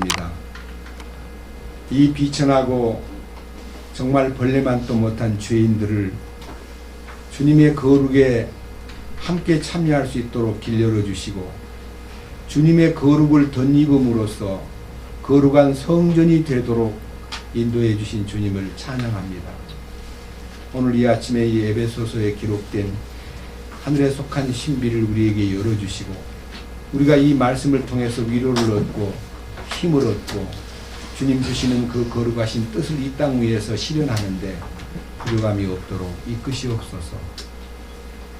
합니다. 이 비천하고 정말 벌레만도 못한 죄인들을 주님의 거룩에 함께 참여할 수 있도록 길 열어주시고 주님의 거룩을 덧입음으로써 거룩한 성전이 되도록 인도해 주신 주님을 찬양합니다. 오늘 이 아침에 이 에베소서에 기록된 하늘에 속한 신비를 우리에게 열어주시고 우리가 이 말씀을 통해서 위로를 얻고 힘을 얻고 주님 주시는 그 거룩하신 뜻을 이 땅 위에서 실현하는데 불효감이 없도록 이끄시옵소서.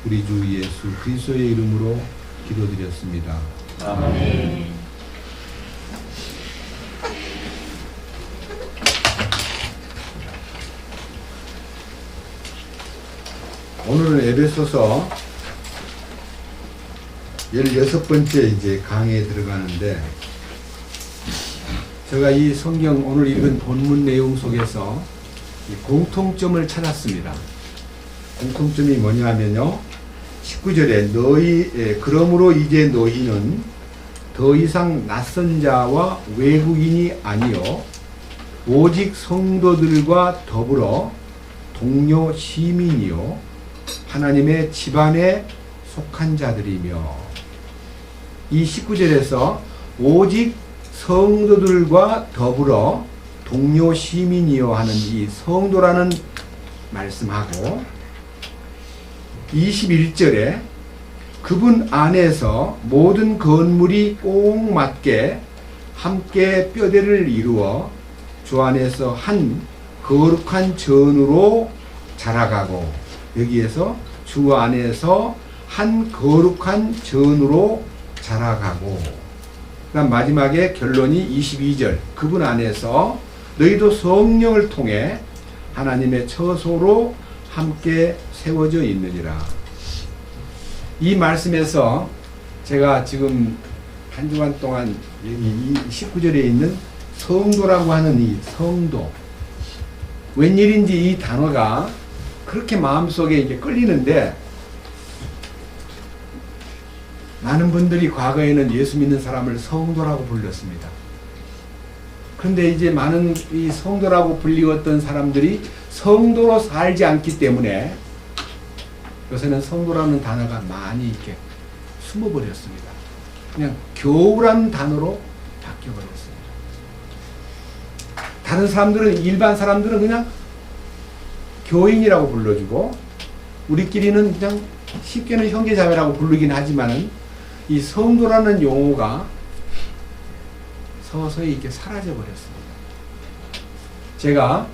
우리 주 예수 그리스도의 이름으로 기도드렸습니다. 아멘. 오늘은 에베소서 16번째 이제 강의에 들어가는데 제가 이 성경 오늘 읽은 본문 내용 속에서 이 공통점을 찾았습니다. 공통점이 뭐냐면요. 19절에 그러므로 이제 너희는 더 이상 낯선 자와 외국인이 아니요 오직 성도들과 더불어 동료 시민이요 하나님의 집안에 속한 자들이며 이 19절에서 오직 성도들과 더불어 동료 시민이요 하는 이 성도라는 말씀하고 21절에 그분 안에서 모든 건물이 꼭 맞게 함께 뼈대를 이루어 주 안에서 한 거룩한 전으로 자라가고 여기에서 주 안에서 한 거룩한 전으로 자라가고 그다음 마지막에 결론이 22절 그분 안에서 너희도 성령을 통해 하나님의 처소로 함께 세워져 있느니라. 이 말씀에서 제가 지금 한 주간 동안 여기 19절에 있는 성도라고 하는 이 성도 웬일인지 이 단어가 그렇게 마음속에 이게 끌리는데 많은 분들이 과거에는 예수 믿는 사람을 성도라고 불렀습니다. 그런데 이제 많은 이 성도라고 불리웠던 사람들이 성도로 살지 않기 때문에 요새는 성도라는 단어가 많이 이렇게 숨어버렸습니다. 그냥 교우라는 단어로 바뀌어버렸습니다. 다른 사람들은 일반 사람들은 그냥 교인이라고 불러주고 우리끼리는 그냥 쉽게는 형제자매라고 부르긴 하지만은 이 성도라는 용어가 서서히 이렇게 사라져 버렸습니다. 제가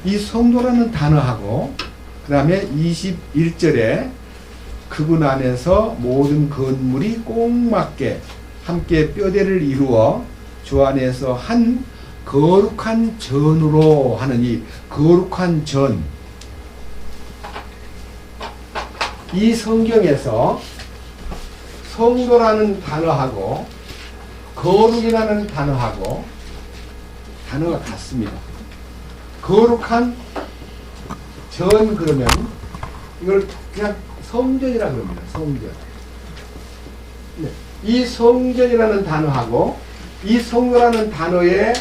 이 성도라는 단어하고 그 다음에 21절에 그분 안에서 모든 건물이 꼭 맞게 함께 뼈대를 이루어 주 안에서 한 거룩한 전으로 하는 이 거룩한 전 이 성경에서 성도라는 단어하고 거룩이라는 단어하고 단어가 같습니다. 거룩한 전 그러면 이걸 그냥 성전이라 그럽니다. 성전. 네. 이 성전이라는 단어하고 이 성도라는 단어의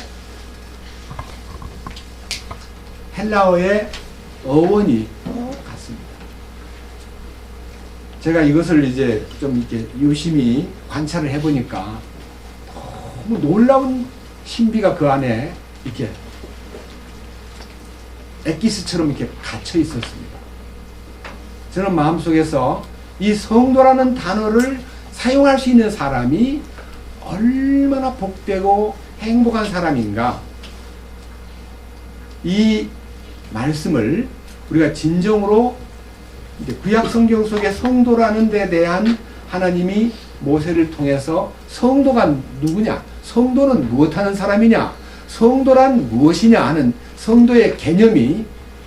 헬라어의 어원이 같습니다. 제가 이것을 이제 좀 이렇게 유심히 관찰을 해보니까 너무 놀라운 신비가 그 안에 이렇게 엑기스처럼 이렇게 갇혀 있었습니다. 저는 마음속에서 이 성도라는 단어를 사용할 수 있는 사람이 얼마나 복되고 행복한 사람인가. 이 말씀을 우리가 진정으로 이제 구약 성경 속의 성도라는 데 대한 하나님이 모세를 통해서 성도가 누구냐? 성도는 무엇하는 사람이냐? 성도란 무엇이냐 하는 성도의 개념이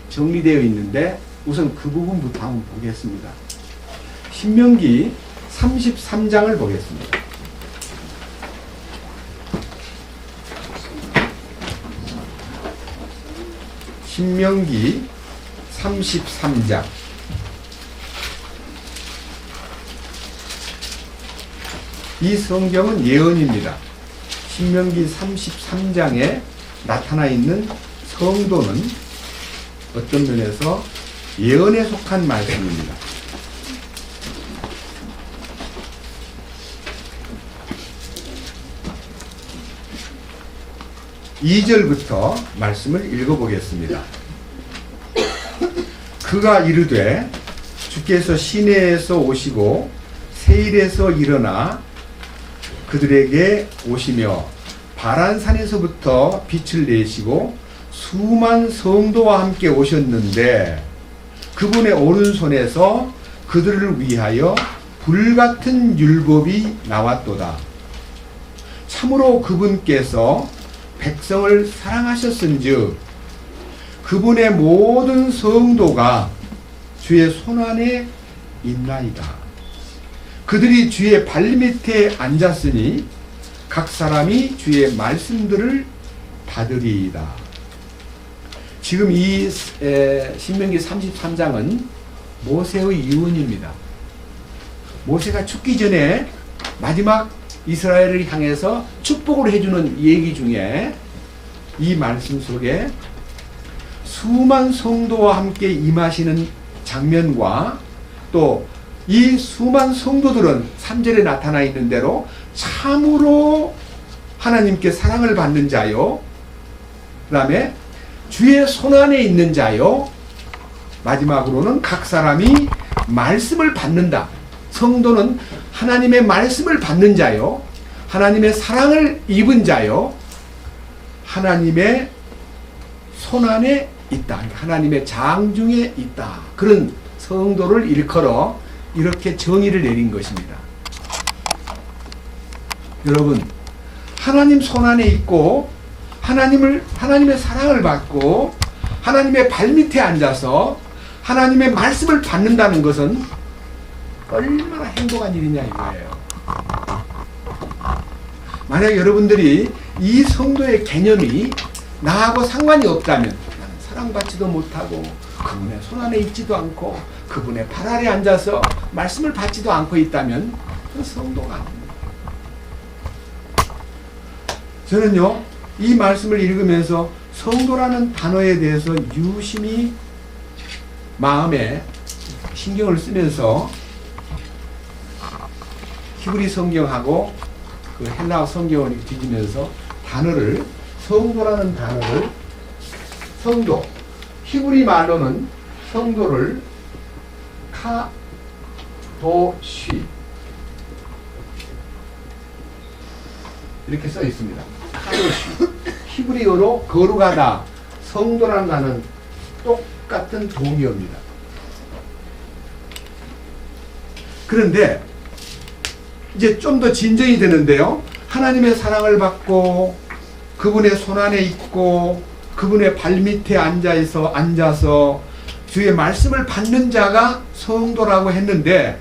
정리되어 있는데 우선 그 부분부터 한번 보겠습니다. 신명기 33장을 보겠습니다. 신명기 33장 이 성경은 예언입니다. 신명기 33장에 나타나 있는 성도는 어떤 면에서 예언에 속한 말씀입니다. 2절부터 말씀을 읽어보겠습니다. 그가 이르되 주께서 시내에서 오시고 세일에서 일어나 그들에게 오시며 바란산에서부터 빛을 내시고 수만 성도와 함께 오셨는데 그분의 오른손에서 그들을 위하여 불같은 율법이 나왔도다. 참으로 그분께서 백성을 사랑하셨은즉 그분의 모든 성도가 주의 손안에 있나이다. 그들이 주의 발밑에 앉았으니 각 사람이 주의 말씀들을 받으리이다. 지금 이 신명기 33장은 모세의 유언입니다. 모세가 죽기 전에 마지막 이스라엘을 향해서 축복을 해주는 얘기 중에 이 말씀 속에 수만 성도와 함께 임하시는 장면과 또 이 수만 성도들은 3절에 나타나 있는 대로 참으로 하나님께 사랑을 받는 자요, 그 다음에 주의 손안에 있는 자요, 마지막으로는 각 사람이 말씀을 받는다. 성도는 하나님의 말씀을 받는 자요, 하나님의 사랑을 입은 자요, 하나님의 손안에 있다. 하나님의 장중에 있다. 그런 성도를 일컬어 이렇게 정의를 내린 것입니다. 여러분, 하나님 손안에 있고 하나님의 사랑을 받고 하나님의 발밑에 앉아서 하나님의 말씀을 받는다는 것은 얼마나 행복한 일이냐 이거예요. 만약 여러분들이 이 성도의 개념이 나하고 상관이 없다면, 나는 사랑받지도 못하고 그분의 손안에 있지도 않고 그분의 발 아래 앉아서 말씀을 받지도 않고 있다면 그 성도가 아닙니다. 저는요, 이 말씀을 읽으면서 성도라는 단어에 대해서 유심히 마음에 신경을 쓰면서 히브리 성경하고 그 헬라어 성경을 뒤지면서 단어를, 성도라는 단어를, 성도, 히브리 말로는 성도를 카도쉬 이렇게 써 있습니다. 카도쉬. 히브리어로 거룩하다, 성도라는 단어는 똑같은 동의어입니다. 그런데 이제 좀 더 진정이 되는데요. 하나님의 사랑을 받고 그분의 손안에 있고 그분의 발밑에 앉아서 주의 말씀을 받는 자가 성도라고 했는데,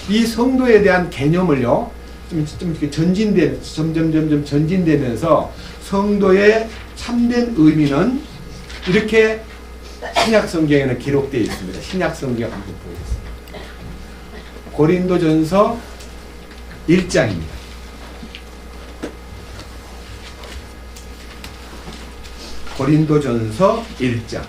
이 성도에 대한 개념을요, 좀 이렇게 점점 전진되면서 성도의 참된 의미는 이렇게 신약 성경에는 기록되어 있습니다. 신약 성경 한번 보겠습니다. 고린도전서 1장입니다. 고린도전서 1장.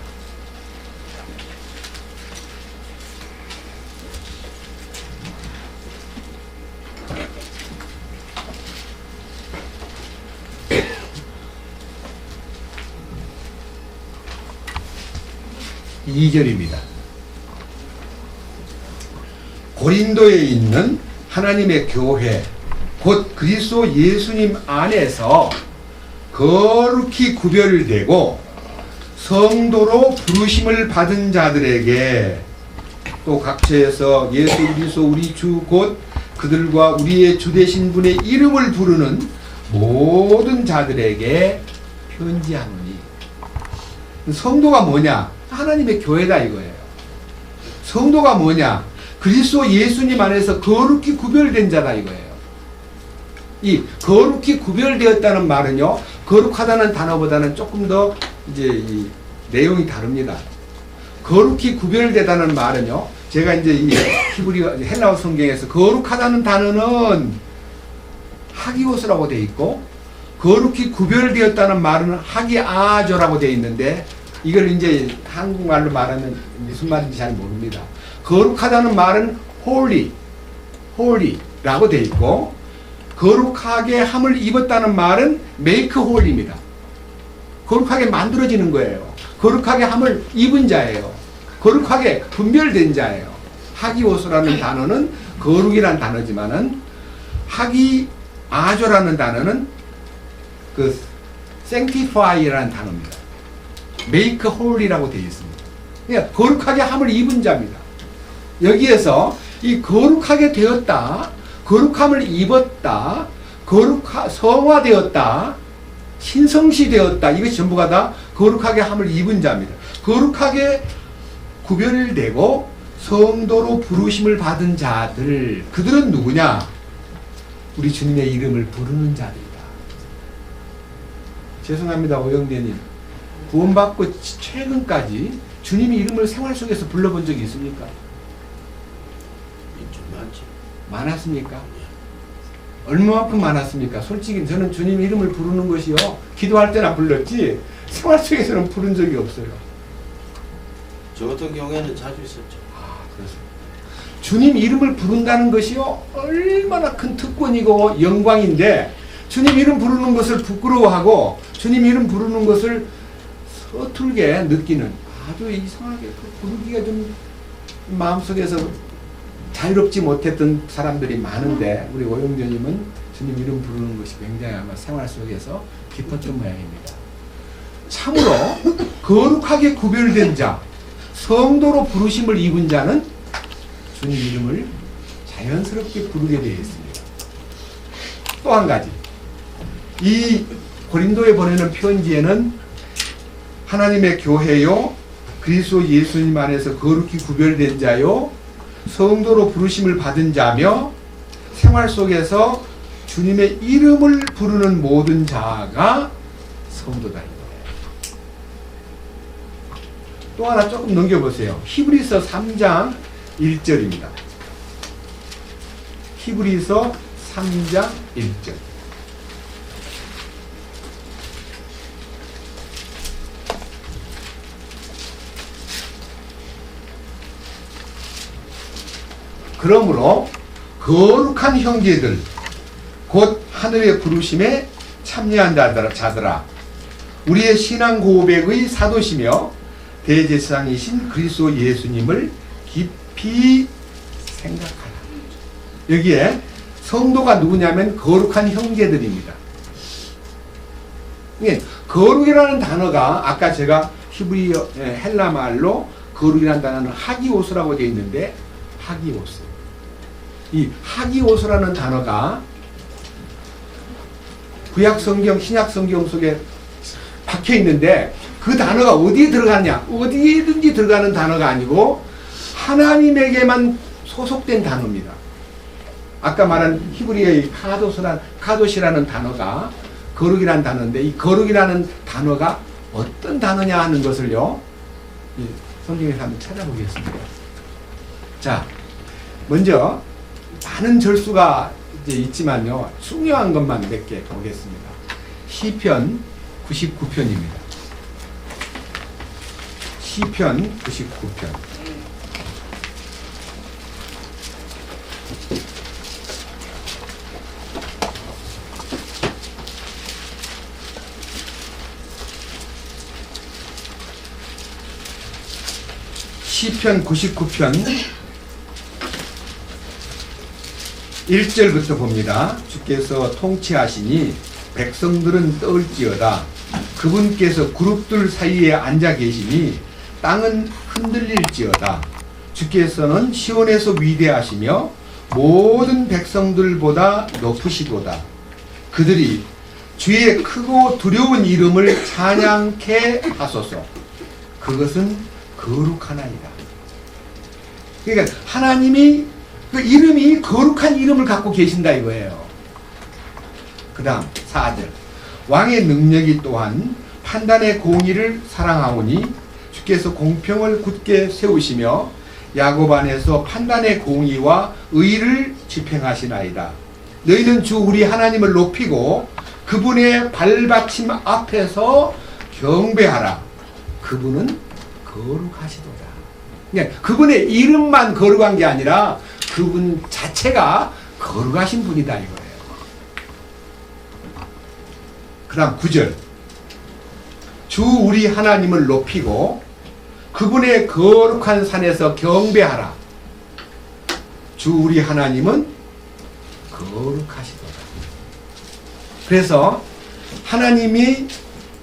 (2절입니다) 고린도에 있는 하나님의 교회 곧 그리스도 예수님 안에서 거룩히 구별되고 성도로 부르심을 받은 자들에게, 또 각처에서 예수 그리스도 우리 주 곧 그들과 우리의 주 되신 분의 이름을 부르는 모든 자들에게 편지하노니. 성도가 뭐냐? 하나님의 교회다 이거예요. 성도가 뭐냐? 그리스도 예수님 안에서 거룩히 구별된 자다 이거예요. 이 거룩히 구별되었다는 말은요, 거룩하다는 단어보다는 조금 더 이제 이 내용이 다릅니다. 거룩히 구별되다는 말은요, 제가 이제 이 히브리 헬라어 성경에서 거룩하다는 단어는 하기오스라고 되어 있고, 거룩히 구별되었다는 말은 하기아조라고 되어 있는데 이걸 이제 한국말로 말하면 무슨 말인지 잘 모릅니다. 거룩하다는 말은 holy라고 되어 있고 거룩하게 함을 입었다는 말은 make holy입니다. 거룩하게 만들어지는 거예요. 거룩하게 함을 입은 자예요. 거룩하게 분별된 자예요. 하기오스라는 단어는 거룩이라는 단어지만은 하기아조라는 단어는 그 sanctify라는 단어입니다. make holy라고 되어 있습니다. 그러니까 거룩하게 함을 입은 자입니다. 여기에서 이 거룩하게 되었다, 거룩함을 입었다, 성화되었다, 신성시 되었다, 이것이 전부가 다 거룩하게 함을 입은 자입니다. 거룩하게 구별되고 성도로 부르심을 받은 자들, 그들은 누구냐? 우리 주님의 이름을 부르는 자들이다. 죄송합니다, 오영대님. 구원받고 최근까지 주님의 이름을 생활 속에서 불러본 적이 있습니까? 좀 많지. 많았습니까? 얼마만큼 많았습니까? 솔직히 저는 주님 이름을 부르는 것이요, 기도할 때나 불렀지 생활 속에서는 부른 적이 없어요. 저 같은 경우에는 자주 있었죠. 그렇습니다. 주님 이름을 부른다는 것이요 얼마나 큰 특권이고 영광인데, 주님 이름 부르는 것을 부끄러워하고 주님 이름 부르는 것을 서툴게 느끼는, 아주 이상하게 부르기가 좀 마음속에서 자유롭지 못했던 사람들이 많은데, 우리 오영재님은 주님 이름 부르는 것이 굉장히 아마 생활 속에서 깊었던 모양입니다. 참으로 거룩하게 구별된 자, 성도로 부르심을 입은 자는 주님 이름을 자연스럽게 부르게 되어 있습니다. 또 한 가지, 이 고린도에 보내는 편지에는 하나님의 교회요, 그리스도 예수님 안에서 거룩히 구별된 자요, 성도로 부르심을 받은 자며 생활 속에서 주님의 이름을 부르는 모든 자가 성도다. 또 하나 조금 넘겨보세요. 히브리서 3장 1절입니다. 히브리서 3장 1절. 그러므로 거룩한 형제들 곧 하늘의 부르심에 참여한 자들아, 우리의 신앙 고백의 사도시며 대제사장이신 그리스도 예수님을 깊이 생각하라. 여기에 성도가 누구냐면 거룩한 형제들입니다. 거룩이라는 단어가 아까 제가 히브리어 헬라 말로 거룩이라는 단어는 하기오스라고 되어 있는데, 하기오스, 이 하기오스라는 단어가 구약 성경, 신약 성경 속에 박혀 있는데, 그 단어가 어디에 들어가냐? 어디에든지 들어가는 단어가 아니고 하나님에게만 소속된 단어입니다. 아까 말한 히브리어의 카도시라는 단어가 거룩이라는 단어인데, 이 거룩이라는 단어가 어떤 단어냐 하는 것을요, 성경에서 한번 찾아보겠습니다. 자, 먼저 많은 절수가 이제 있지만요, 중요한 것만 몇 개 보겠습니다. 시편 99편입니다. 시편 99편. 시편 99편 1절부터 봅니다. 주께서 통치하시니 백성들은 떨지어다. 그분께서 그룹들 사이에 앉아 계시니 땅은 흔들릴지어다. 주께서는 시온에서 위대하시며 모든 백성들보다 높으시도다. 그들이 주의 크고 두려운 이름을 찬양케 하소서. 그것은 거룩하나이다. 그러니까 하나님이 그 이름이 거룩한 이름을 갖고 계신다 이거예요. 그 다음 4절. 왕의 능력이 또한 판단의 공의를 사랑하오니 주께서 공평을 굳게 세우시며 야곱 안에서 판단의 공의와 의를 집행하시나이다. 너희는 주 우리 하나님을 높이고 그분의 발받침 앞에서 경배하라. 그분은 거룩하시도다. 그러니까 그분의 이름만 거룩한 게 아니라 그분 자체가 거룩하신 분이다 이거예요. 그 다음 9절. 주 우리 하나님을 높이고 그분의 거룩한 산에서 경배하라. 주 우리 하나님은 거룩하시도다. 그래서 하나님이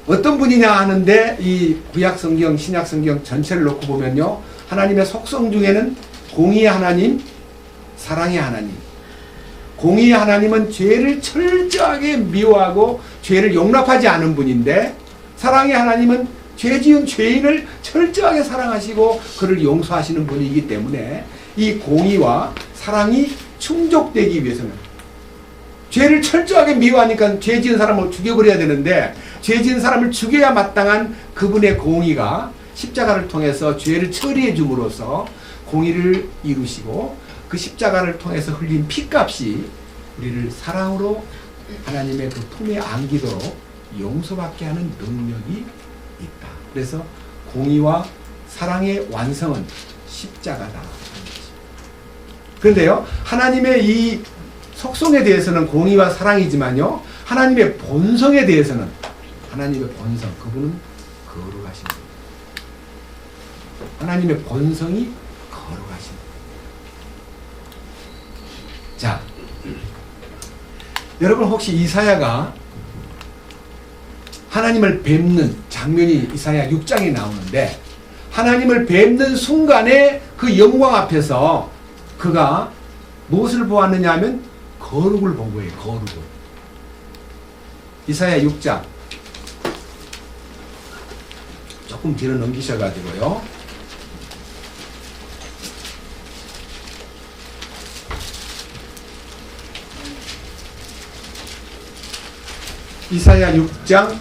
어떤 분이냐 하는데 이 구약성경, 신약성경 전체를 놓고 보면요, 하나님의 속성 중에는 공의의 하나님, 사랑의 하나님. 공의의 하나님은 죄를 철저하게 미워하고 죄를 용납하지 않은 분인데, 사랑의 하나님은 죄 지은 죄인을 철저하게 사랑하시고 그를 용서하시는 분이기 때문에 이 공의와 사랑이 충족되기 위해서는, 죄를 철저하게 미워하니까 죄 지은 사람을 죽여버려야 되는데, 죄 지은 사람을 죽여야 마땅한 그분의 공의가 십자가를 통해서 죄를 처리해 줌으로써 공의를 이루시고, 그 십자가를 통해서 흘린 피값이 우리를 사랑으로 하나님의 그 품에 안기도록 용서받게 하는 능력이 있다. 그래서 공의와 사랑의 완성은 십자가다. 그런데요, 하나님의 이 속성에 대해서는 공의와 사랑이지만요, 하나님의 본성에 대해서는, 하나님의 본성, 그분은 거룩하신 분. 하나님의 본성이 거룩하신 분. 자, 여러분 혹시 이사야가 하나님을 뵙는 장면이 이사야 6장에 나오는데, 하나님을 뵙는 순간에 그 영광 앞에서 그가 무엇을 보았느냐 하면 거룩을 본 거예요. 거룩을. 이사야 6장 조금 뒤로 넘기셔가지고요, 이사야 6장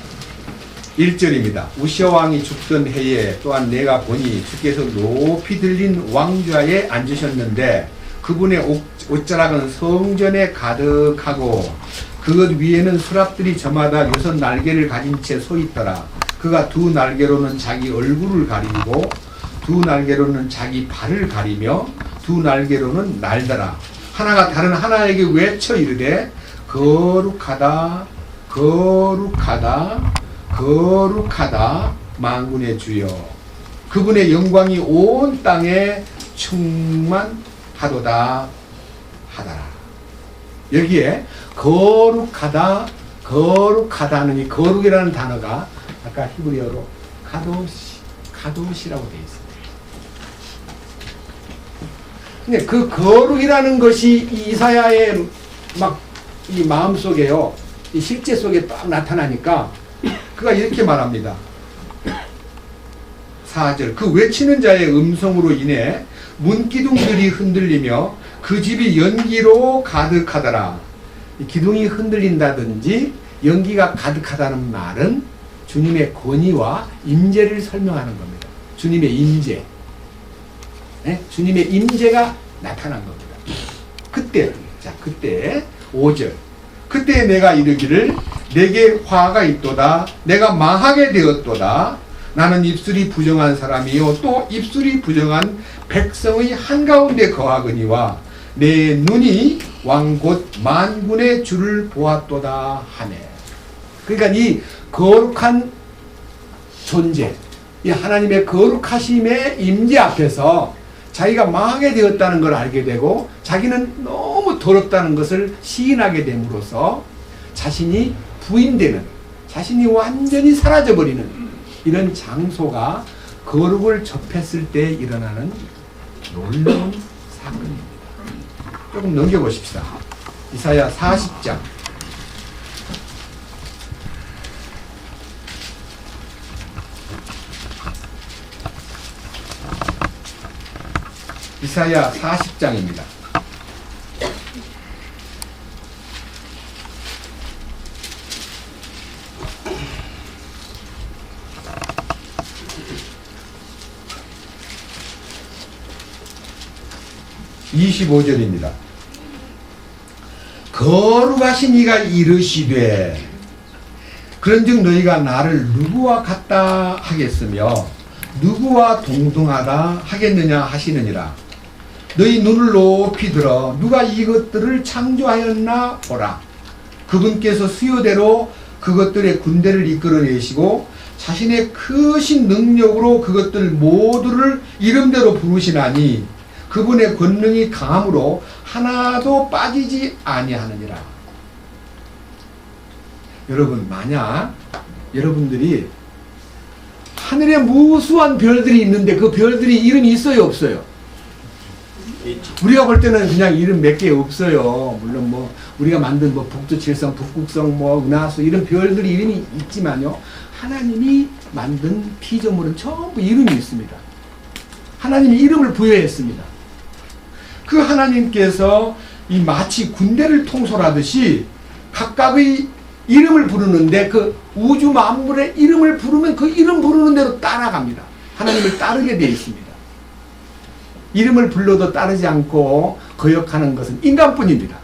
1절입니다. 우시아 왕이 죽던 해에 또한 내가 보니 주께서 높이 들린 왕좌에 앉으셨는데 그분의 옷자락은 성전에 가득하고 그것 위에는 수랍들이 저마다 여섯 날개를 가진 채 서 있더라. 그가 두 날개로는 자기 얼굴을 가리고 두 날개로는 자기 발을 가리며 두 날개로는 날더라. 하나가 다른 하나에게 외쳐 이르되 거룩하다 거룩하다 거룩하다 만군의 주여, 그분의 영광이 온 땅에 충만하도다 하더라. 여기에 거룩하다 거룩하다는 이 거룩이라는 단어가 아까 히브리어로 카도시라고 되어 있습니다. 근데 그 거룩이라는 것이 이사야의 막 이 마음 속에요, 이 실제 속에 딱 나타나니까 그가 이렇게 말합니다. 4절. 그 외치는 자의 음성으로 인해 문기둥들이 흔들리며 그 집이 연기로 가득하더라. 이 기둥이 흔들린다든지 연기가 가득하다는 말은 주님의 권위와 임재를 설명하는 겁니다. 주님의 임재, 네? 주님의 임재가 나타난 겁니다. 그때, 자, 그때 5절. 그때 내가 이르기를 내게 화가 있도다. 내가 망하게 되었도다. 나는 입술이 부정한 사람이요 또 입술이 부정한 백성의 한가운데 거하거니와 내 눈이 왕 곧 만군의 주를 보았도다 하네. 그러니까 이 거룩한 존재, 이 하나님의 거룩하심의 임재 앞에서 자기가 망하게 되었다는 걸 알게 되고 자기는 너무 더럽다는 것을 시인하게 됨으로써 자신이 부인되는, 자신이 완전히 사라져버리는 이런 장소가 거룩을 접했을 때 일어나는 놀라운 사건입니다. 조금 넘겨보십시다. 이사야 40장. 이사야 40장입니다. (25절입니다) 거룩하신 이가 이르시되 그런즉 너희가 나를 누구와 같다 하겠으며 누구와 동등하다 하겠느냐 하시느니라. 너희 눈을 높이 들어 누가 이것들을 창조하였나 보라. 그분께서 수요대로 그것들의 군대를 이끌어내시고 자신의 크신 능력으로 그것들 모두를 이름대로 부르시나니 그분의 권능이 강함으로 하나도 빠지지 아니하느니라. 여러분, 만약 여러분들이 하늘에 무수한 별들이 있는데 그 별들이 이름이 있어요, 없어요? 우리가 볼 때는 그냥 이름 몇 개 없어요. 물론 뭐 우리가 만든 뭐 북두칠성, 북극성, 뭐 은하수 이런 별들이 이름이 있지만요, 하나님이 만든 피조물은 전부 이름이 있습니다. 하나님이 이름을 부여했습니다. 그 하나님께서 이 마치 군대를 통솔하듯이 각각의 이름을 부르는데 그 우주 만물의 이름을 부르면 그 이름 부르는 대로 따라갑니다. 하나님을 따르게 되어 있습니다. 이름을 불러도 따르지 않고 거역하는 것은 인간뿐입니다.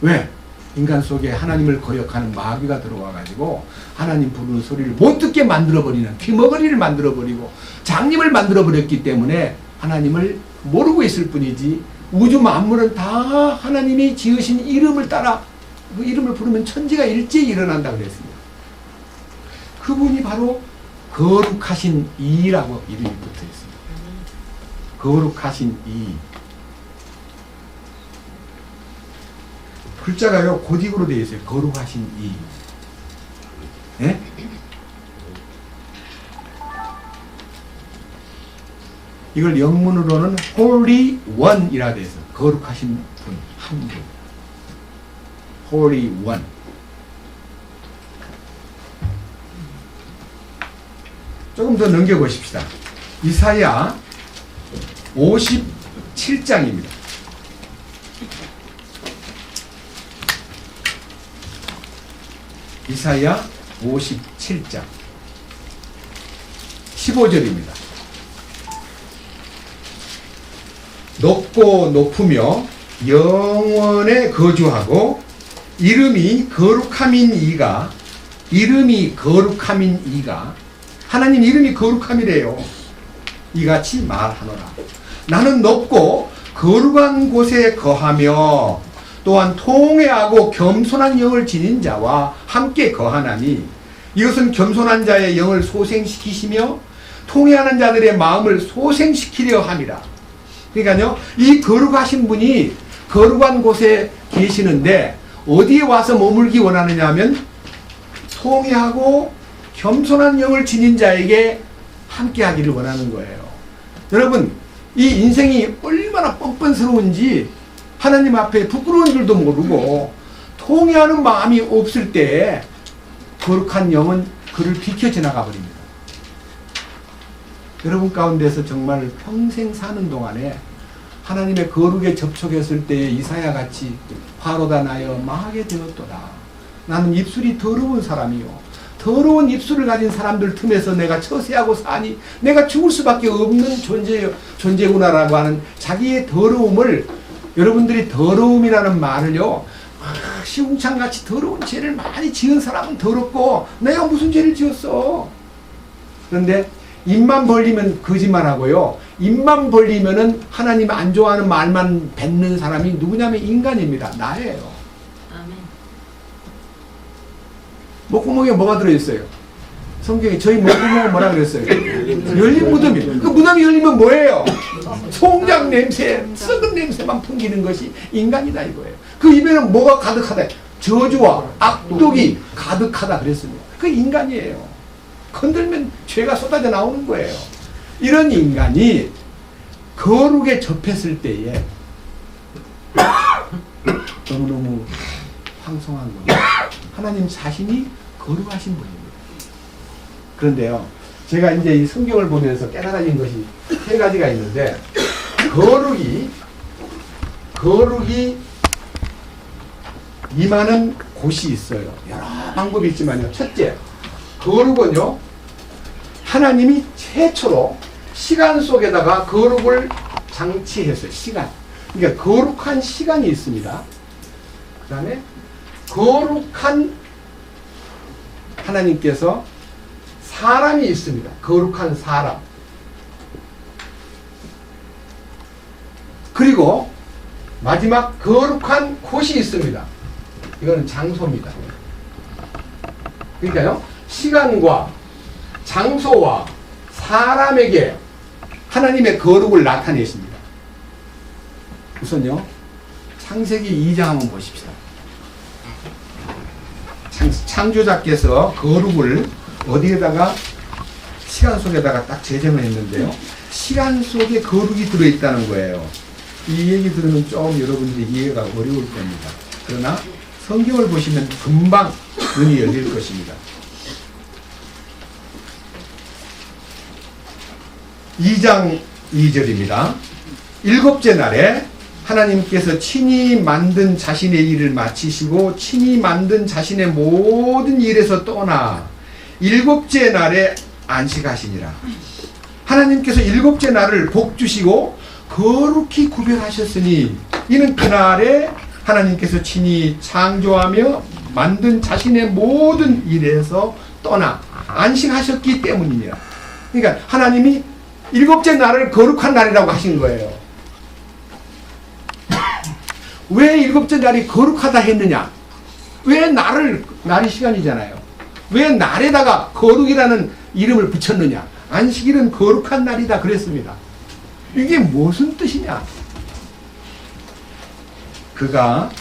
왜? 인간 속에 하나님을 거역하는 마귀가 들어와가지고 하나님 부르는 소리를 못 듣게 만들어버리는 귀머거리를 만들어버리고 장님을 만들어버렸기 때문에 하나님을 모르고 있을 뿐이지, 우주 만물은 다 하나님이 지으신 이름을 따라 그 이름을 부르면 천지가 일제히 일어난다 그랬습니다. 그분이 바로 거룩하신 이라고 이름이 붙어 있습니다. 거룩하신 이. 글자가요 고딕으로 되어 있어요. 거룩하신 이. 예? 이걸 영문으로는 Holy One이라 되어 있어요. 거룩하신 분, 한 분. Holy One. 조금 더 넘겨보십시다. 이사야 57장입니다. 이사야 57장 15절입니다. 높고 높으며 영원에 거주하고 이름이 거룩함인 이가, 이름이 거룩함인 이가, 하나님 이름이 거룩함이래요. 이같이 말하노라. 나는 높고 거룩한 곳에 거하며 또한 통회하고 겸손한 영을 지닌 자와 함께 거하나니 이것은 겸손한 자의 영을 소생시키시며 통회하는 자들의 마음을 소생시키려 함이라. 그러니까요, 이 거룩하신 분이 거룩한 곳에 계시는데 어디에 와서 머물기 원하느냐 하면 통회하고 겸손한 영을 지닌 자에게 함께 하기를 원하는 거예요. 여러분, 이 인생이 얼마나 뻔뻔스러운지 하나님 앞에 부끄러운 줄도 모르고 통회하는 마음이 없을 때 거룩한 영은 그를 비켜 지나가 버립니다. 여러분 가운데서 정말 평생 사는 동안에 하나님의 거룩에 접촉했을 때에 이사야같이 화로다 나여 망하게 되었도다. 나는 입술이 더러운 사람이요, 더러운 입술을 가진 사람들 틈에서 내가 처세하고 사니 내가 죽을 수밖에 없는 존재구나라고 하는 자기의 더러움을, 여러분들이 더러움이라는 말을요, 시궁창같이 더러운 죄를 많이 지은 사람은 더럽고 내가 무슨 죄를 지었어. 그런데 입만 벌리면 거짓말하고요, 입만 벌리면은 하나님 안 좋아하는 말만 뱉는 사람이 누구냐면 인간입니다. 나예요. 아멘. 목구멍에 뭐가 들어있어요? 성경에 저희 목구멍은 뭐라 그랬어요? 열린 무덤이. 그 무덤이 열리면 뭐예요? 송장 냄새, 썩은 냄새만 풍기는 것이 인간이다 이거예요. 그 입에는 뭐가 가득하다? 저주와 악독이 가득하다 그랬습니다. 그 인간이에요. 건들면 죄가 쏟아져 나오는 거예요. 이런 인간이 거룩에 접했을 때에 너무너무 황송한 거예요. 하나님 자신이 거룩하신 분입니다. 그런데요, 제가 이제 이 성경을 보면서 깨달아진 것이 세 가지가 있는데, 거룩이 임하는 곳이 있어요. 여러 방법이 있지만요. 첫째, 거룩은요, 하나님이 최초로 시간 속에다가 거룩을 장치했어요. 시간. 그러니까 거룩한 시간이 있습니다. 그 다음에 거룩한 하나님께서 사람이 있습니다. 거룩한 사람. 그리고 마지막 거룩한 곳이 있습니다. 이거는 장소입니다. 그러니까요, 시간과 장소와 사람에게 하나님의 거룩을 나타내십니다. 우선요, 창세기 2장 한번 보십시다. 창조자께서 거룩을 어디에다가, 시간 속에다가 딱 제정을 했는데요, 시간 속에 거룩이 들어있다는 거예요. 이 얘기 들으면 좀 여러분들이 이해가 어려울 겁니다. 그러나 성경을 보시면 금방 눈이 열릴 것입니다. 2장 2절입니다. 일곱째 날에 하나님께서 친히 만든 자신의 일을 마치시고 친히 만든 자신의 모든 일에서 떠나 일곱째 날에 안식하시니라. 하나님께서 일곱째 날을 복주시고 거룩히 구별하셨으니 이는 그날에 하나님께서 친히 창조하며 만든 자신의 모든 일에서 떠나 안식하셨기 때문이니라. 그러니까 하나님이 일곱째 날을 거룩한 날이라고 하신 거예요. 왜 일곱째 날이 거룩하다 했느냐? 왜 날이 시간이잖아요. 왜 날에다가 거룩이라는 이름을 붙였느냐? 안식일은 거룩한 날이다 그랬습니다. 이게 무슨 뜻이냐? 그가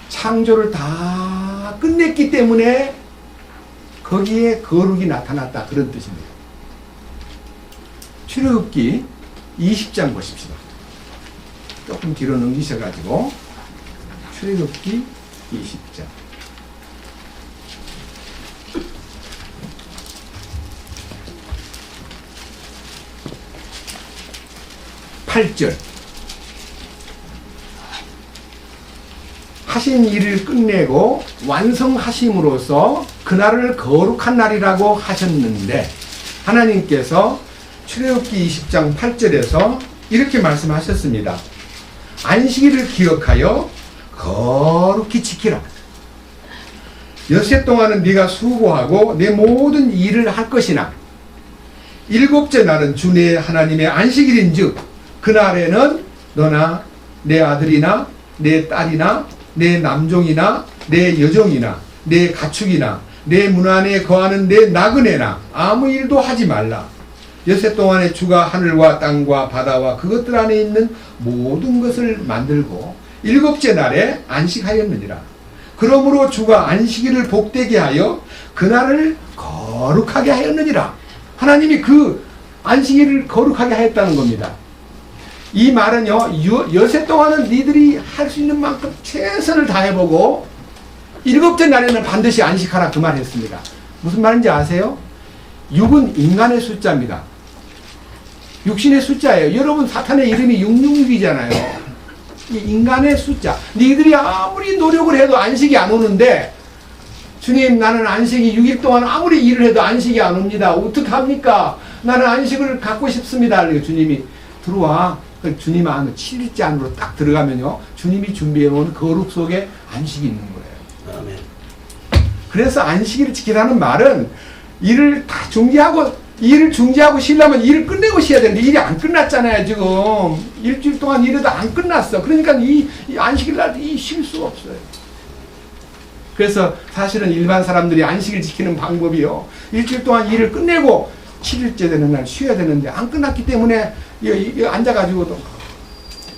창조를 다 끝냈기 때문에 거기에 거룩이 나타났다 그런 뜻입니다. 출애굽기 20장 보십시다. 조금 뒤로 넘기셔가지고 출애굽기 20장 8절 하신 일을 끝내고 완성하심으로써 그날을 거룩한 날이라고 하셨는데 하나님께서 출애굽기 20장 8절에서 이렇게 말씀하셨습니다. 안식일을 기억하여 거룩히 지키라. 엿새 동안은 네가 수고하고 내 모든 일을 할 것이나 일곱째 날은 주 내 하나님의 안식일인즉 그날에는 너나 내 아들이나 내 딸이나 내 남종이나 내 여종이나 내 가축이나 내 문 안에 거하는 내 나그네나 아무 일도 하지 말라. 엿새 동안에 주가 하늘과 땅과 바다와 그것들 안에 있는 모든 것을 만들고 일곱째 날에 안식하였느니라. 그러므로 주가 안식일을 복되게 하여 그날을 거룩하게 하였느니라. 하나님이 그 안식일을 거룩하게 하였다는 겁니다. 이 말은요, 엿새 동안은 니들이 할 수 있는 만큼 최선을 다해보고 일곱째 날에는 반드시 안식하라 그 말 했습니다. 무슨 말인지 아세요? 6은 인간의 숫자입니다. 육신의 숫자예요. 여러분 사탄의 이름이 666이잖아요. 이 인간의 숫자. 니들이 아무리 노력을 해도 안식이 안 오는데 주님 나는 안식이 6일 동안 아무리 일을 해도 안식이 안 옵니다. 어떡합니까? 나는 안식을 갖고 싶습니다. 주님이 들어와. 주님 안으로 7일째 안으로 딱 들어가면요. 주님이 준비해놓은 거룩 속에 안식이 있는 거예요. 아멘. 그래서 안식일을 지키라는 말은 일을 다 중지하고 쉬려면 일을 끝내고 쉬어야 되는데 일이 안 끝났잖아요. 지금 일주일 동안 일해도 안 끝났어. 그러니까 이 안식일 날 쉴 수가 없어요. 그래서 사실은 일반 사람들이 안식일 지키는 방법이요, 일주일 동안 일을 끝내고 7일째 되는 날 쉬어야 되는데 안 끝났기 때문에 앉아가지고 또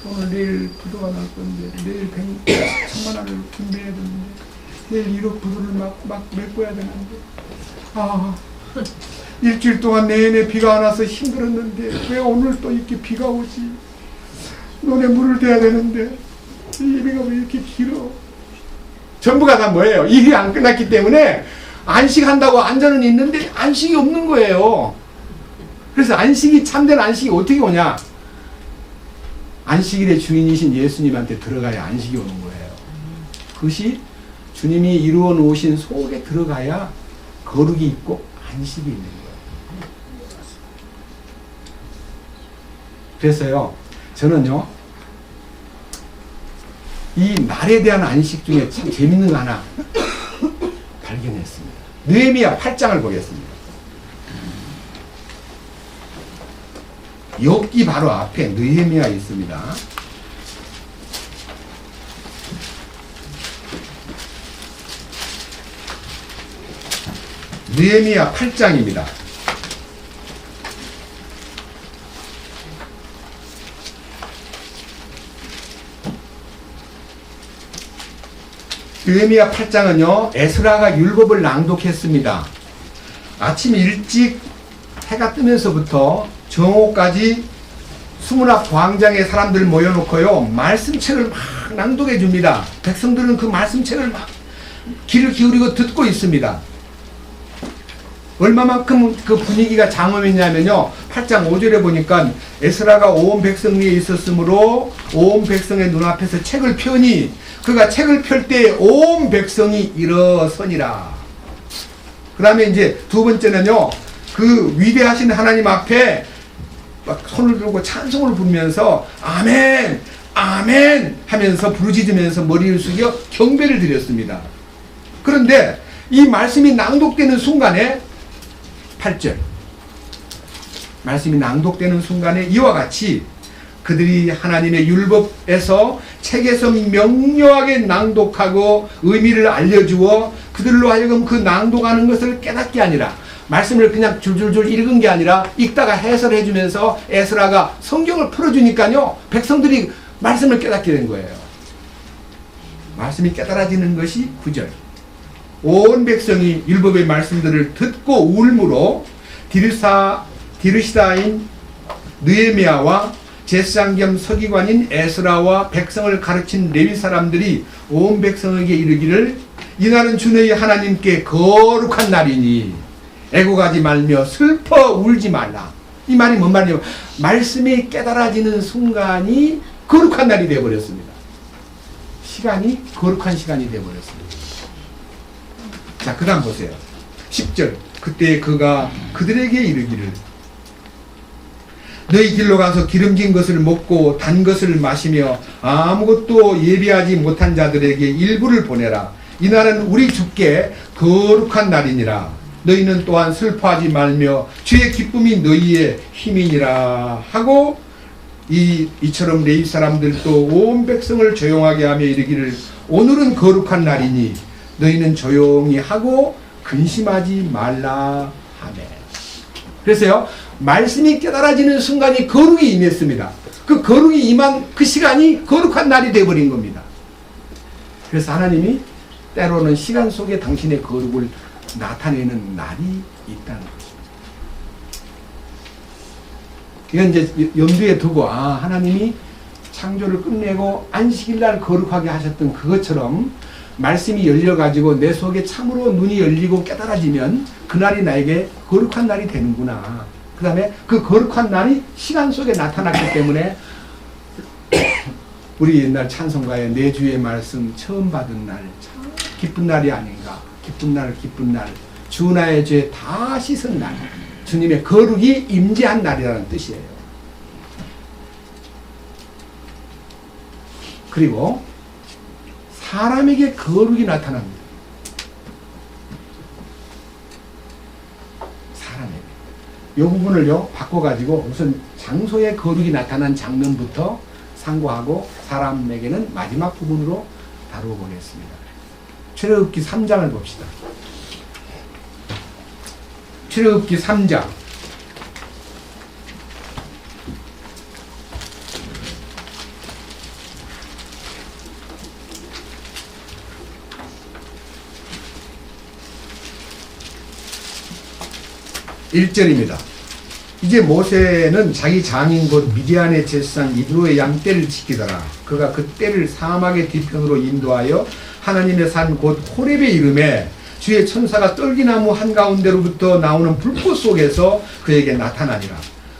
오늘 내일 부도가 날 건데 내일 100만 원을 준비해야 되는데 내일 1억 부도를 막 메꿔야 되는데 일주일 동안 내내 비가 안 와서 힘들었는데 왜 오늘 또 이렇게 비가 오지? 눈에 물을 대야 되는데 이 비가 왜 이렇게 길어? 전부가 다 뭐예요? 일이 안 끝났기 때문에 안식한다고 앉아는 있는데 안식이 없는 거예요. 그래서 안식이, 참된 안식이 어떻게 오냐? 안식일의 주인이신 예수님한테 들어가야 안식이 오는 거예요. 그것이 주님이 이루어 놓으신 속에 들어가야 거룩이 있고 안식이 있는 거예요. 그래서요, 저는요, 이 날에 대한 안식 중에 참 재밌는 거 하나 발견했습니다. 느헤미야 8장을 보겠습니다. 여기 바로 앞에 느헤미야 있습니다. 느헤미야 8장입니다. 느헤미야 8장은요, 에스라가 율법을 낭독했습니다. 아침 일찍 해가 뜨면서부터 정오까지 수문앞 광장에 사람들 모여놓고요, 말씀책을 막 낭독해 줍니다. 백성들은 그 말씀책을 막 귀를 기울이고 듣고 있습니다. 얼마만큼 그 분위기가 장엄했냐면요, 8장 5절에 보니까 에스라가 온 백성 위에 있었으므로 온 백성의 눈앞에서 책을 펴니 그가 책을 펼 때 온 백성이 일어서니라. 그 다음에 이제 두 번째는요, 그 위대하신 하나님 앞에 막 손을 들고 찬송을 부르면서 아멘 아멘 하면서 부르짖으면서 머리를 숙여 경배를 드렸습니다. 그런데 이 말씀이 낭독되는 순간에 8절 말씀이 낭독되는 순간에 이와 같이 그들이 하나님의 율법에서 책에서 명료하게 낭독하고 의미를 알려주어 그들로 하여금 그 낭독하는 것을 깨닫게 아니라 말씀을 그냥 줄줄줄 읽은 게 아니라 읽다가 해설해 주면서 에스라가 성경을 풀어주니까요, 백성들이 말씀을 깨닫게 된 거예요. 말씀이 깨달아지는 것이 9절. 온 백성이 율법의 말씀들을 듣고 울므로 디르시다인 느헤미야와 제사장 겸 서기관인 에스라와 백성을 가르친 레위 사람들이 온 백성에게 이르기를 이날은 주 너희 하나님께 거룩한 날이니 애곡하지 말며 슬퍼 울지 말라. 이 말이 뭔 말이냐면 말씀이 깨달아지는 순간이 거룩한 날이 되어버렸습니다. 시간이 거룩한 시간이 되어버렸습니다. 자, 그 다음 보세요. 10절. 그때 그가 그들에게 이르기를 너희 길로 가서 기름진 것을 먹고 단 것을 마시며 아무것도 예비하지 못한 자들에게 일부를 보내라. 이날은 우리 주께 거룩한 날이니라. 너희는 또한 슬퍼하지 말며 주의 기쁨이 너희의 힘이니라 하고 이처럼 레위 사람들도 온 백성을 조용하게 하며 이르기를 오늘은 거룩한 날이니 너희는 조용히 하고 근심하지 말라 하매. 그래서요, 말씀이 깨달아지는 순간이 거룩이 임했습니다. 그 거룩이 임한 그 시간이 거룩한 날이 되어버린 겁니다. 그래서 하나님이 때로는 시간 속에 당신의 거룩을 나타내는 날이 있다는 것입니다. 이건 이제 염두에 두고 하나님이 창조를 끝내고 안식일날 거룩하게 하셨던 그것처럼 말씀이 열려가지고 내 속에 참으로 눈이 열리고 깨달아지면 그날이 나에게 거룩한 날이 되는구나. 그 다음에 그 거룩한 날이 시간 속에 나타났기 때문에 우리 옛날 찬송가에 내 주의 말씀 처음 받은 날 참 기쁜 날이 아닌가. 기쁜 날 기쁜 날 주 나의 죄 다 씻은 날, 주님의 거룩이 임재한 날이라는 뜻이에요. 그리고 사람에게 거룩이 나타납니다. 사람에게. 이 부분을요, 바꿔가지고 우선 장소에 거룩이 나타난 장면부터 상고하고 사람에게는 마지막 부분으로 다루어 보겠습니다. 출애굽기 3장을 봅시다. 출애굽기 3장. (1절입니다) 이제 모세는 자기 장인 곧 미디안의 제사장 이드로의 양 떼를 지키더라. 그가 그 떼를 사막의 뒤편으로 인도하여 하나님의 산 곧 호렙에 이르매 주의 천사가 떨기나무 한가운데로부터 나오는 불꽃 속에서 그에게 나타나니라.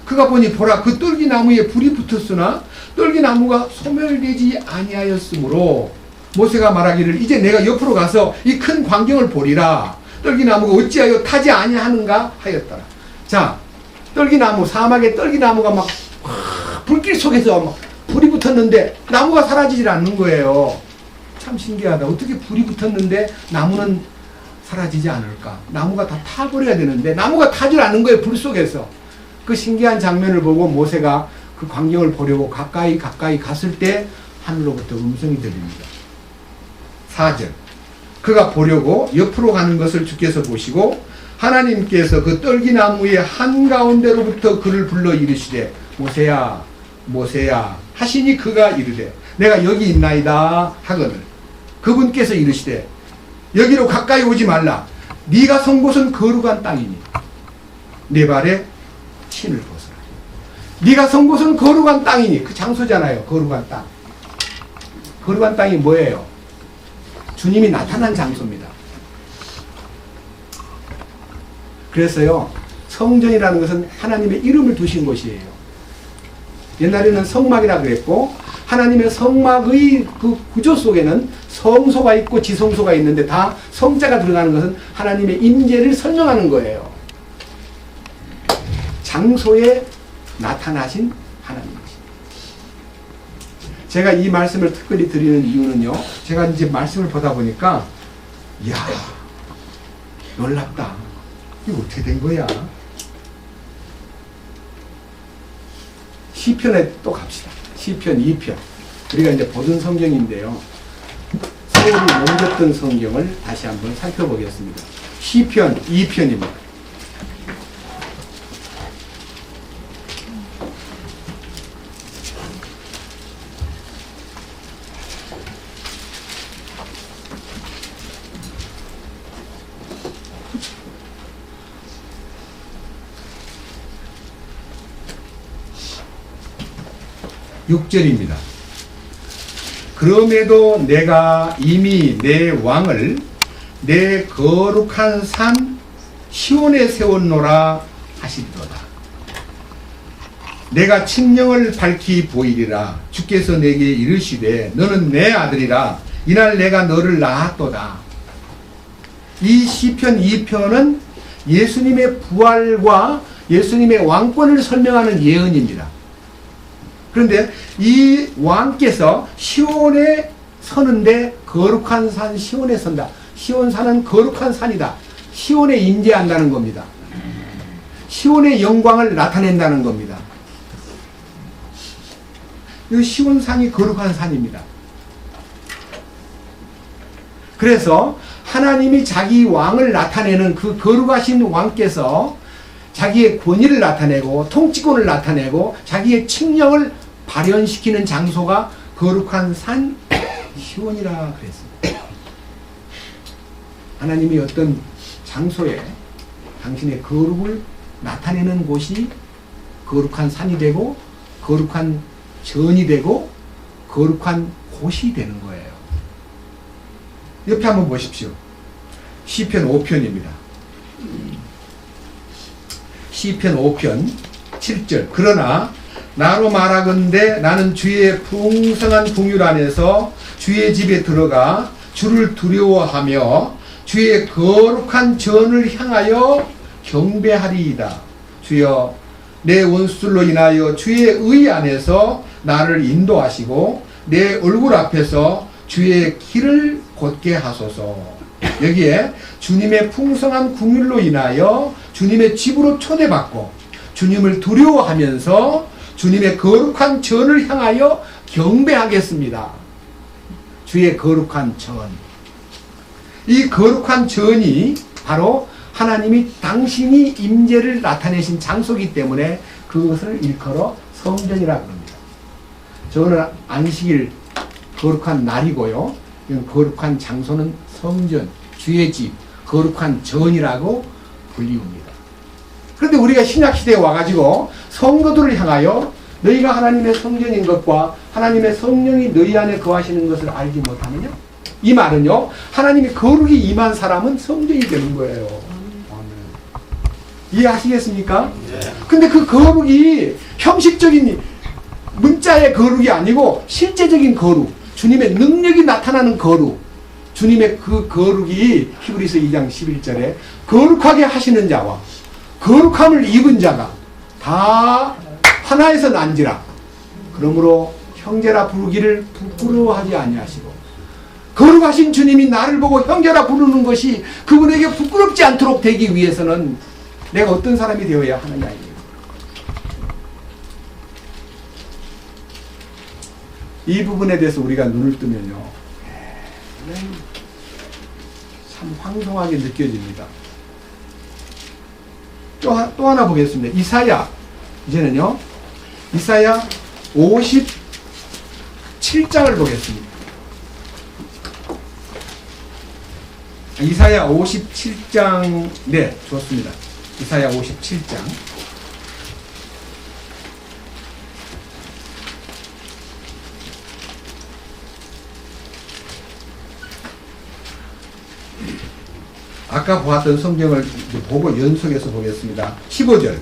그가 보니 보라 그 떨기나무에 불이 붙었으나 떨기나무가 소멸되지 아니하였으므로 모세가 말하기를 이제 내가 옆으로 가서 이 큰 광경을 보리라. 떨기나무가 어찌하여 타지 아니하는가 하였더라. 자, 떨기나무, 사막에 떨기나무가 막 불길 속에서 막 불이 붙었는데 나무가 사라지질 않는 거예요. 참 신기하다. 어떻게 불이 붙었는데 나무는 사라지지 않을까? 나무가 다 타버려야 되는데 나무가 타질 않는 거예요. 불 속에서. 그 신기한 장면을 보고 모세가 그 광경을 보려고 가까이 갔을 때 하늘로부터 음성이 들립니다. 4절. 그가 보려고 옆으로 가는 것을 주께서 보시고 하나님께서 그 떨기나무의 한가운데로부터 그를 불러 이르시되 모세야 모세야 하시니 그가 이르되 내가 여기 있나이다 하거늘 그분께서 이르시되 여기로 가까이 오지 말라. 네가 선 곳은 거룩한 땅이니 네 발에 신을 벗어라. 네가 선 곳은 거룩한 땅이니 그 장소잖아요. 거룩한 땅. 거룩한 땅이 뭐예요? 주님이 나타난 장소입니다. 그래서요, 성전이라는 것은 하나님의 이름을 두신 곳이에요. 옛날에는 성막이라 그랬고 하나님의 성막의 그 구조 속에는 성소가 있고 지성소가 있는데 다 성자가 들어가는 것은 하나님의 임재를 설명하는 거예요. 장소에 나타나신 하나님이십니다. 제가 이 말씀을 특별히 드리는 이유는요, 제가 이제 말씀을 보다 보니까 이야 놀랍다. 이거 어떻게 된 거야? 시편에 또 갑시다. 시편 2편. 우리가 이제 보던 성경인데요. 세월이 옮겼던 성경을 다시 한번 살펴보겠습니다. 시편 2편입니다. (6절입니다) 그럼에도 내가 이미 내 왕을 내 거룩한 산 시온에 세웠노라 하시리로다. 내가 칙령을 밝히 보이리라. 주께서 내게 이르시되 너는 내 아들이라. 이날 내가 너를 낳았도다. 이 시편 2편은 예수님의 부활과 예수님의 왕권을 설명하는 예언입니다. 그런데 이 왕께서 시온에 서는데 거룩한 산 시온에 선다. 시온산은 거룩한 산이다. 시온에 임재한다는 겁니다. 시온의 영광을 나타낸다는 겁니다. 이 시온산이 거룩한 산입니다. 그래서 하나님이 자기 왕을 나타내는 그 거룩하신 왕께서 자기의 권위를 나타내고 통치권을 나타내고 자기의 칙령을 발현시키는 장소가 거룩한 산 시온이라 그랬습니다. 하나님이 어떤 장소에 당신의 거룩을 나타내는 곳이 거룩한 산이 되고 거룩한 전이 되고 거룩한 곳이 되는 거예요. 옆에 한번 보십시오. 시편 5편입니다. 시편 5편 7절 그러나 나로 말하건대 나는 주의 풍성한 궁율 안에서 주의 집에 들어가 주를 두려워하며 주의 거룩한 전을 향하여 경배하리이다. 주여 내 원수들로 인하여 주의 의 안에서 나를 인도하시고 내 얼굴 앞에서 주의 길을 곧게 하소서. 여기에 주님의 풍성한 궁율로 인하여 주님의 집으로 초대받고 주님을 두려워하면서 주님의 거룩한 전을 향하여 경배하겠습니다. 주의 거룩한 전. 이 거룩한 전이 바로 하나님이 당신이 임재를 나타내신 장소이기 때문에 그것을 일컬어 성전이라고 합니다. 저는 안식일 거룩한 날이고요. 거룩한 장소는 성전, 주의 집, 거룩한 전이라고 불리웁니다. 그런데 우리가 신약시대에 와가지고 성도들을 향하여 너희가 하나님의 성전인 것과 하나님의 성령이 너희 안에 거하시는 것을 알지 못하느냐? 이 말은요, 하나님의 거룩이 임한 사람은 성전이 되는 거예요. 이해하시겠습니까? 근데 그 거룩이 형식적인 문자의 거룩이 아니고 실제적인 거룩, 주님의 능력이 나타나는 거룩, 주님의 그 거룩이 히브리서 2장 11절에 거룩하게 하시는 자와 거룩함을 입은 자가 다 하나에서 난지라. 그러므로 형제라 부르기를 부끄러워하지 아니하시고 거룩하신 주님이 나를 보고 형제라 부르는 것이 그분에게 부끄럽지 않도록 되기 위해서는 내가 어떤 사람이 되어야 하느냐. 이 부분에 대해서 우리가 눈을 뜨면요, 참 황송하게 느껴집니다. 또 하나 보겠습니다. 이사야, 이제는요, 이사야 57장을 보겠습니다. 이사야 57장, 네, 좋습니다. 이사야 57장. 아까 보았던 성경을 보고 연속해서 보겠습니다. 15절.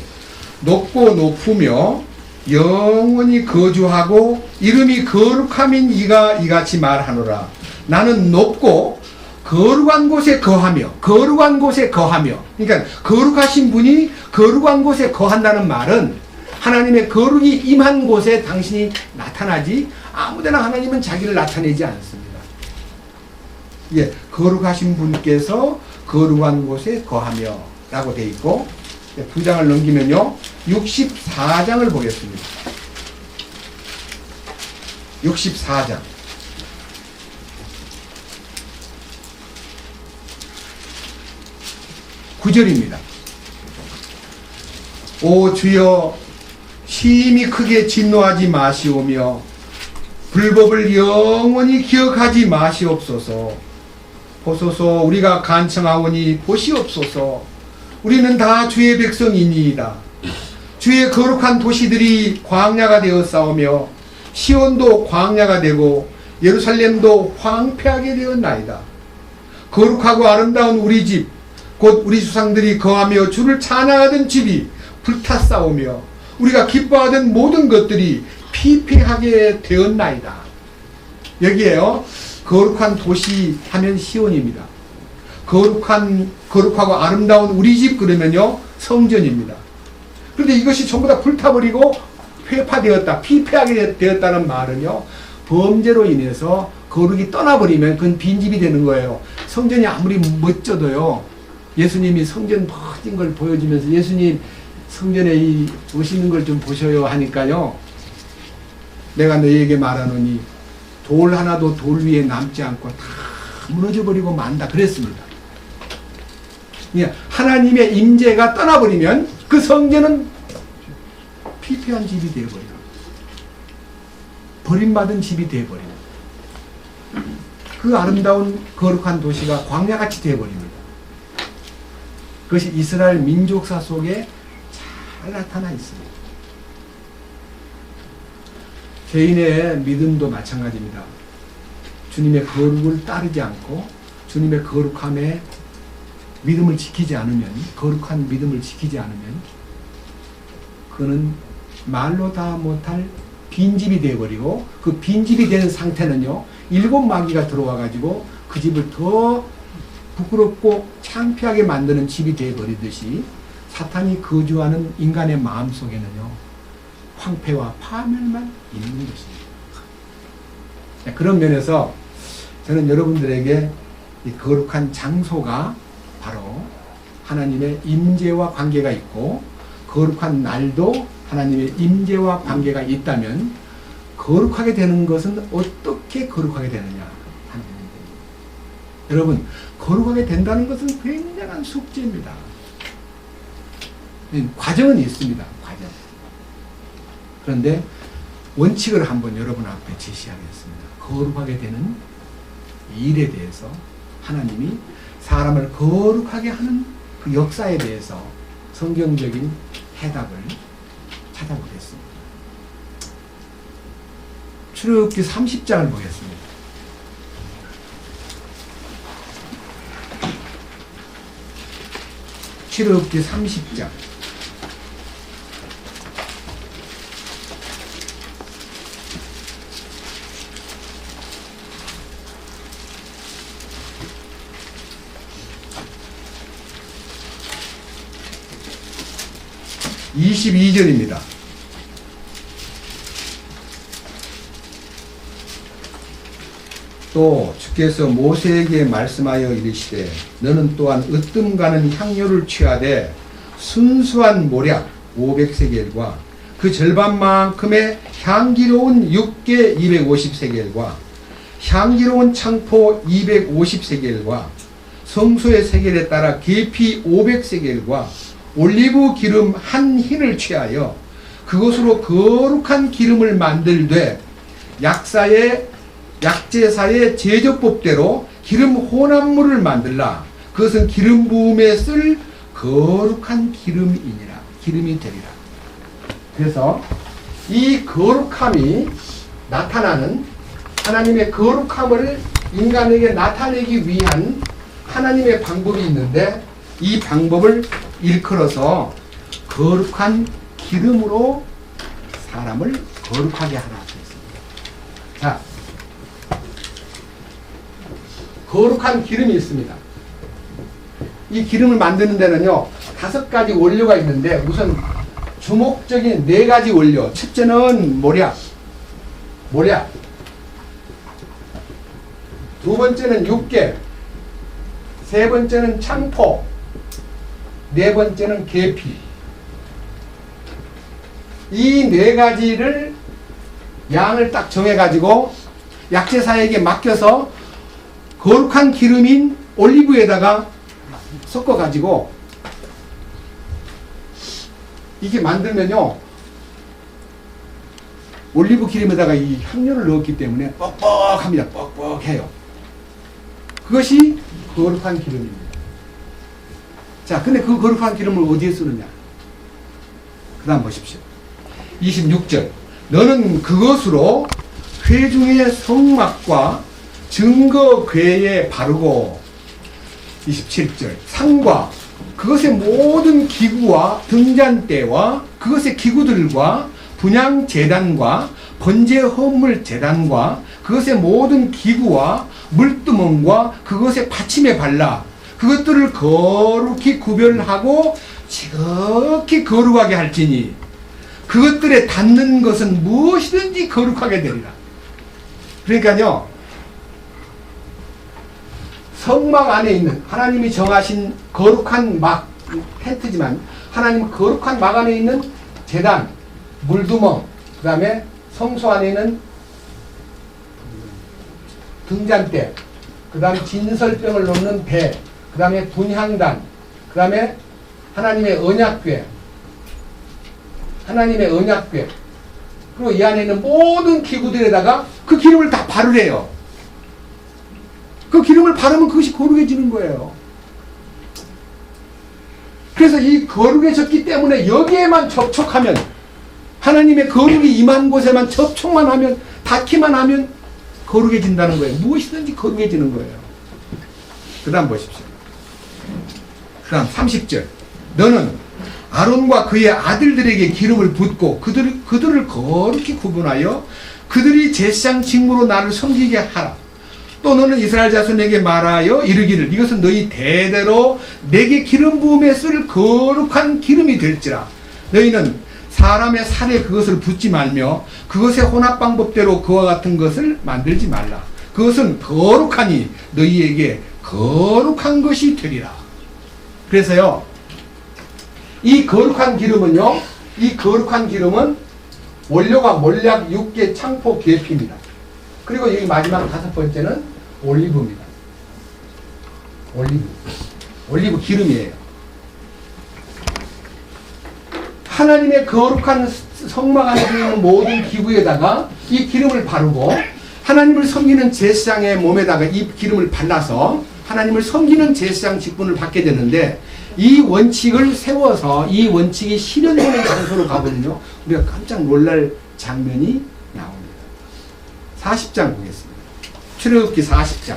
높고 높으며 영원히 거주하고 이름이 거룩함인 이가 이같이 말하노라. 나는 높고 거룩한 곳에 거하며, 거룩한 곳에 거하며, 그러니까 거룩하신 분이 거룩한 곳에 거한다는 말은 하나님의 거룩이 임한 곳에 당신이 나타나지 아무데나 하나님은 자기를 나타내지 않습니다. 예, 거룩하신 분께서 거룩한 곳에 거하며 라고 되어 있고, 두 장을 넘기면요 64장을 보겠습니다. 64장 9절입니다. 오 주여 심히 크게 진노하지 마시오며 불법을 영원히 기억하지 마시옵소서. 보소서 우리가 간청하오니 보시옵소서. 우리는 다 주의 백성이니이다. 주의 거룩한 도시들이 광야가 되어 싸우며 시온도 광야가 되고 예루살렘도 황폐하게 되었나이다. 거룩하고 아름다운 우리 집 곧 우리 조상들이 거하며 주를 찬양하던 집이 불타 싸우며 우리가 기뻐하던 모든 것들이 피폐하게 되었나이다. 여기에요, 거룩한 도시 하면 시온입니다. 거룩하고 아름다운 우리 집 그러면요 성전입니다. 그런데 이것이 전부 다 불타버리고 회파되었다, 피폐하게 되었다는 말은요, 범죄로 인해서 거룩이 떠나버리면 그건 빈집이 되는 거예요. 성전이 아무리 멋져도요, 예수님이 성전 멋진 걸 보여주면서 예수님 성전에 이 멋있는 걸 좀 보셔요 하니까요, 내가 너희에게 말하노니 돌 하나도 돌 위에 남지 않고 다 무너져버리고 만다 그랬습니다. 하나님의 임재가 떠나버리면 그 성전은 피폐한 집이 되어버려요. 버림받은 집이 되어버려요. 그 아름다운 거룩한 도시가 광야같이 되어버립니다. 그것이 이스라엘 민족사 속에 잘 나타나 있습니다. 개인의 믿음도 마찬가지입니다. 주님의 거룩을 따르지 않고 주님의 거룩함에 믿음을 지키지 않으면, 거룩한 믿음을 지키지 않으면 그는 말로 다 못할 빈집이 되어버리고, 그 빈집이 된 상태는요 7 마귀가 들어와 가지고 그 집을 더 부끄럽고 창피하게 만드는 집이 되어버리듯이 사탄이 거주하는 인간의 마음속에는요 황폐와 파멸만 있는 것입니다. 그런 면에서 저는 여러분들에게 이 거룩한 장소가 바로 하나님의 임재와 관계가 있고, 거룩한 날도 하나님의 임재와 관계가 있다면 거룩하게 되는 것은 어떻게 거룩하게 되느냐 하는 겁니다. 여러분, 거룩하게 된다는 것은 굉장한 숙제입니다. 과정은 있습니다. 과정. 그런데 원칙을 한번 여러분 앞에 제시하겠습니다. 거룩하게 되는 일에 대해서 하나님이 사람을 거룩하게 하는 그 역사에 대해서 성경적인 해답을 찾아보겠습니다. 출애굽기 30장을 보겠습니다. 출애굽기 30장. (22절입니다) 또 주께서 모세에게 말씀하여 이르시되 너는 또한 으뜸가는 향료를 취하되 순수한 모략 500세겔과 그 절반만큼의 향기로운 육개 250세겔과 향기로운 창포 250세겔과 성소의 세겔에 따라 계피 500세겔과 올리브 기름 한 흰을 취하여 그것으로 거룩한 기름을 만들되 약제사의 제조법대로 기름 혼합물을 만들라. 그것은 기름 부음에 쓸 거룩한 기름이니라. 기름이 되리라. 그래서 이 거룩함이 나타나는 하나님의 거룩함을 인간에게 나타내기 위한 하나님의 방법이 있는데 이 방법을 일컬어서 거룩한 기름으로 사람을 거룩하게 하라. 자, 거룩한 기름이 있습니다. 이 기름을 만드는 데는요 5가지 원료가 있는데 우선 주목적인 4가지 원료. 첫째는 모략. 두 번째는 육개, 세 번째는 창포, 네 번째는 계피. 이 4가지를 양을 딱 정해가지고 약제사에게 맡겨서 거룩한 기름인 올리브에다가 섞어가지고 이게 만들면요 올리브 기름에다가 이 향료를 넣었기 때문에 뻑뻑합니다. 뻑뻑해요. 그것이 거룩한 기름입니다. 자, 근데 그 거룩한 기름을 어디에 쓰느냐? 그 다음 보십시오. 26절. 너는 그것으로 회중의 성막과 증거궤에 바르고 27절. 상과 그것의 모든 기구와 등잔대와 그것의 기구들과 분향제단과 번제 헌물 제단과 그것의 모든 기구와 물두멍과 그것의 받침에 발라 그것들을 거룩히 구별하고 지극히 거룩하게 할지니 그것들에 닿는 것은 무엇이든지 거룩하게 되리라. 그러니까요 성막 안에 있는 하나님이 정하신 거룩한 막 텐트지만 하나님 거룩한 막 안에 있는 제단, 물두멍, 그 다음에 성소 안에 있는 등잔대, 그 다음에 진설병을 놓는 배, 그 다음에 분향단, 그 다음에 하나님의 언약궤, 그리고 이 안에 있는 모든 기구들에다가 그 기름을 다 바르래요. 그 기름을 바르면 그것이 거룩해지는 거예요. 그래서 이 거룩해졌기 때문에 여기에만 접촉하면 하나님의 거룩이 임한 곳에만 접촉만 하면 닿기만 하면 거룩해진다는 거예요. 무엇이든지 거룩해지는 거예요. 그 다음 보십시오. 그 다음 30절. 너는 아론과 그의 아들들에게 기름을 붓고 그들을 거룩히 구분하여 그들이 제사장 직무로 나를 섬기게 하라. 또 너는 이스라엘 자손에게 말하여 이르기를 이것은 너희 대대로 내게 기름 부음에 쓸 거룩한 기름이 될지라. 너희는 사람의 살에 그것을 붓지 말며 그것의 혼합 방법대로 그와 같은 것을 만들지 말라. 그것은 거룩하니 너희에게 거룩한 것이 되리라. 그래서요 이 거룩한 기름은요 이 거룩한 기름은 원료가 몰약, 육개, 창포, 계피입니다. 그리고 여기 마지막 5번째는 올리브입니다. 올리브 기름이에요. 하나님의 거룩한 성막 안에 있는 모든 기구에다가 이 기름을 바르고 하나님을 섬기는 제사장의 몸에다가 이 기름을 발라서 하나님을 섬기는 제사장 직분을 받게 되는데 이 원칙을 세워서 이 원칙이 실현되는 장소로 가거든요. 우리가 깜짝 놀랄 장면이 나옵니다. 40장 보겠습니다. 출애굽기 40장.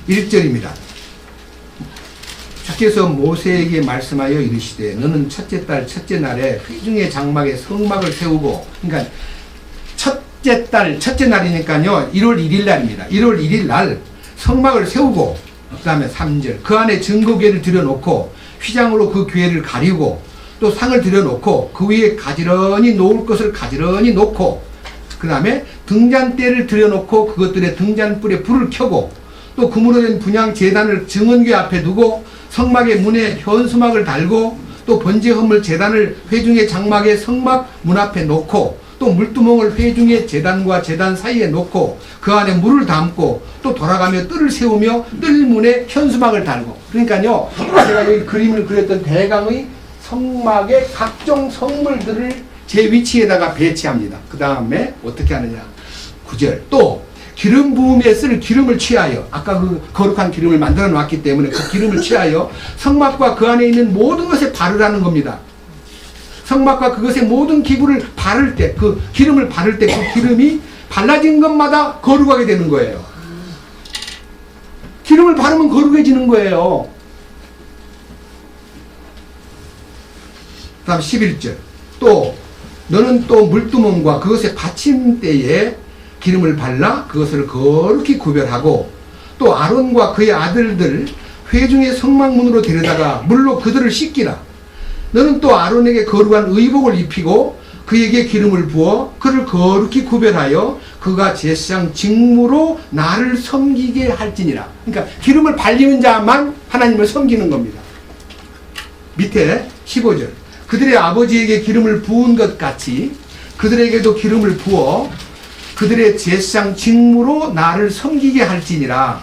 (1절입니다) 주께서 모세에게 말씀하여 이르시되 너는 첫째 달 첫째 날에 회중의 장막에 성막을 세우고, 그러니까 첫 첫째 날이니까요. 1월 1일 날입니다. 1월 1일 날 성막을 세우고 그 다음에 3절 그 안에 증거궤를 들여놓고 휘장으로 그 궤를 가리고 또 상을 들여놓고 그 위에 가지런히 놓을 것을 가지런히 놓고 그 다음에 등잔대를 들여놓고 그것들의 등잔불에 불을 켜고 또 금으로 된 분향 제단을 증언궤 앞에 두고 성막의 문에 현수막을 달고 또 번제 헌물 제단을 회중의 장막의 성막 문 앞에 놓고 또 물두멍을 회중의 제단과 제단 사이에 놓고 그 안에 물을 담고 또 돌아가며 뜰을 세우며 뜰문에 현수막을 달고 그러니까요 제가 여기 그림을 그렸던 대강의 성막의 각종 성물들을 제 위치에다가 배치합니다. 그 다음에 어떻게 하느냐 9절 또 기름 부음에 쓸 기름을 취하여 아까 그 거룩한 기름을 만들어 놨기 때문에 그 기름을 취하여 성막과 그 안에 있는 모든 것에 바르라는 겁니다. 성막과 그것의 모든 기구를 바를 때 그 기름을 바를 때 그 기름이 발라진 것마다 거룩하게 되는 거예요. 기름을 바르면 거룩해지는 거예요. 그 다음 11절 또 너는 또 물두멍과 그것의 받침대에 기름을 발라 그것을 거룩히 구별하고 또 아론과 그의 아들들 회중의 성막문으로 데려다가 물로 그들을 씻기라. 너는 또 아론에게 거룩한 의복을 입히고 그에게 기름을 부어 그를 거룩히 구별하여 그가 제사장 직무로 나를 섬기게 할지니라. 그러니까 기름을 발리는 자만 하나님을 섬기는 겁니다. 밑에 15절 그들의 아버지에게 기름을 부은 것 같이 그들에게도 기름을 부어 그들의 제사장 직무로 나를 섬기게 할지니라.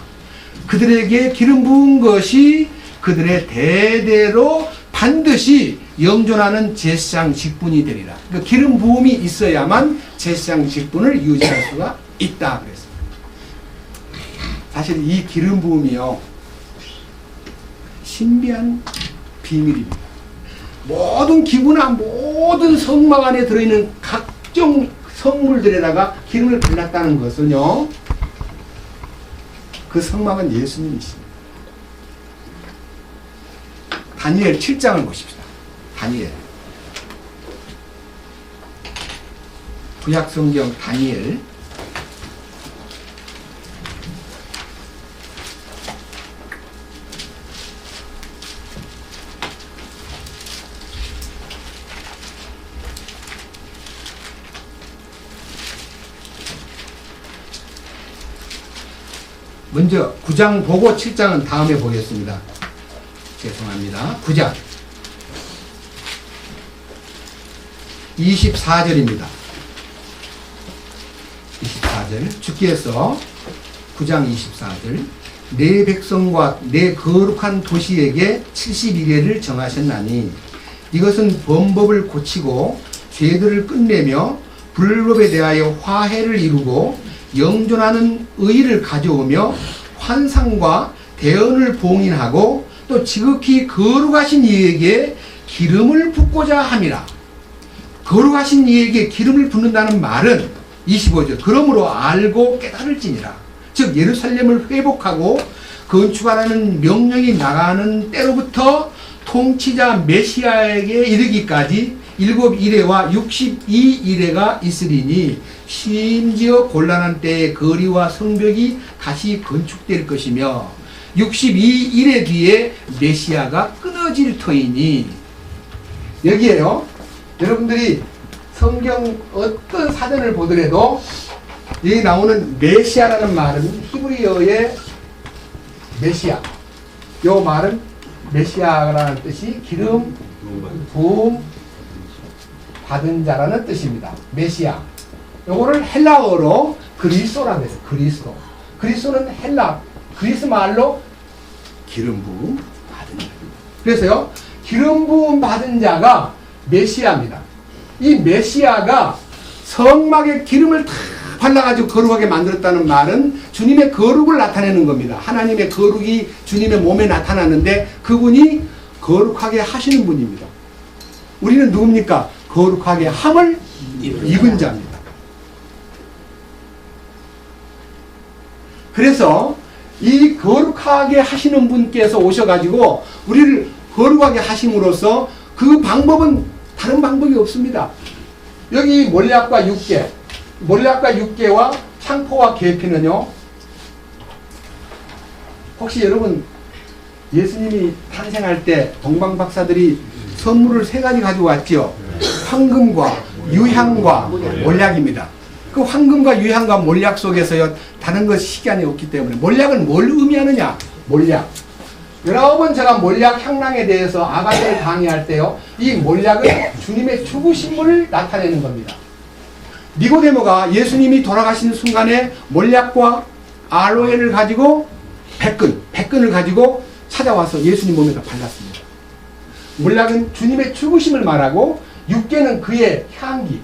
그들에게 기름 부은 것이 그들의 대대로 반드시 영존하는 제사장 직분이 되리라. 그러니까 기름 부음이 있어야만 제사장 직분을 유지할 수가 있다 그랬습니다. 사실 이 기름 부음이요 신비한 비밀입니다. 모든 기구나 모든 성막 안에 들어있는 각종 성물들에다가 기름을 발랐다는 것은요 그 성막은 예수님이십니다. 다니엘 7장을 보십시다. 다니엘 구약성경 다니엘 먼저 9장 보고 7장은 다음에 보겠습니다. 죄송합니다. 9장 24절입니다. 24절 주께서 9장 24절 내 백성과 내 거룩한 도시에게 70일을 정하셨나니 이것은 범법을 고치고 죄들을 끝내며 불법에 대하여 화해를 이루고 영존하는 의를 가져오며 환상과 대언을 봉인하고 또 지극히 거룩하신 이에게 기름을 붓고자 함이라. 거룩하신 이에게 기름을 붓는다는 말은 25절 그러므로 알고 깨달을지니라. 즉 예루살렘을 회복하고 건축하라는 명령이 나가는 때로부터 통치자 메시아에게 이르기까지 7일회와 62일회가 있으리니 심지어 곤란한 때에 거리와 성벽이 다시 건축될 것이며 62일회 뒤에 메시아가 끊어질 터이니. 여기에요 여러분들이 성경 어떤 사전을 보더라도 여기 나오는 메시아라는 말은 히브리어의 메시아, 요 말은 메시아라는 뜻이 기름 부음 받은 자라는 뜻입니다. 메시아. 요거를 헬라어로 그리스도라고 해서 그리스도. 그리스도는 헬라 그리스 말로 기름 부음 받은 자. 그래서요 기름 부음 받은 자가 메시아입니다. 이 메시아가 성막에 기름을 다 발라가지고 거룩하게 만들었다는 말은 주님의 거룩을 나타내는 겁니다. 하나님의 거룩이 주님의 몸에 나타나는데 그분이 거룩하게 하시는 분입니다. 우리는 누굽니까? 거룩하게 함을 입은 자입니다. 그래서 이 거룩하게 하시는 분께서 오셔가지고 우리를 거룩하게 하심으로써 그 방법은 다른 방법이 없습니다. 여기 몰약과 육계 몰약과 육계와 창포와 계피는요, 혹시 여러분 예수님이 탄생할 때 동방박사들이 선물을 3가지 가지고 왔지요. 황금과 유향과 몰약입니다. 그 황금과 유향과 몰약 속에서요, 다른 것 시간이 없기 때문에 몰약은 뭘 의미하느냐? 몰약. 여러 번 제가 몰약 향랑에 대해서 아가들 강의할 때요, 이 몰약은 주님의 죽으심을 나타내는 겁니다. 니고데모가 예수님이 돌아가시는 순간에 몰약과 알로에를 가지고 백근을 가지고 찾아와서 예수님 몸에다 발랐습니다. 몰약은 주님의 죽으심을 말하고 육계는 그의 향기,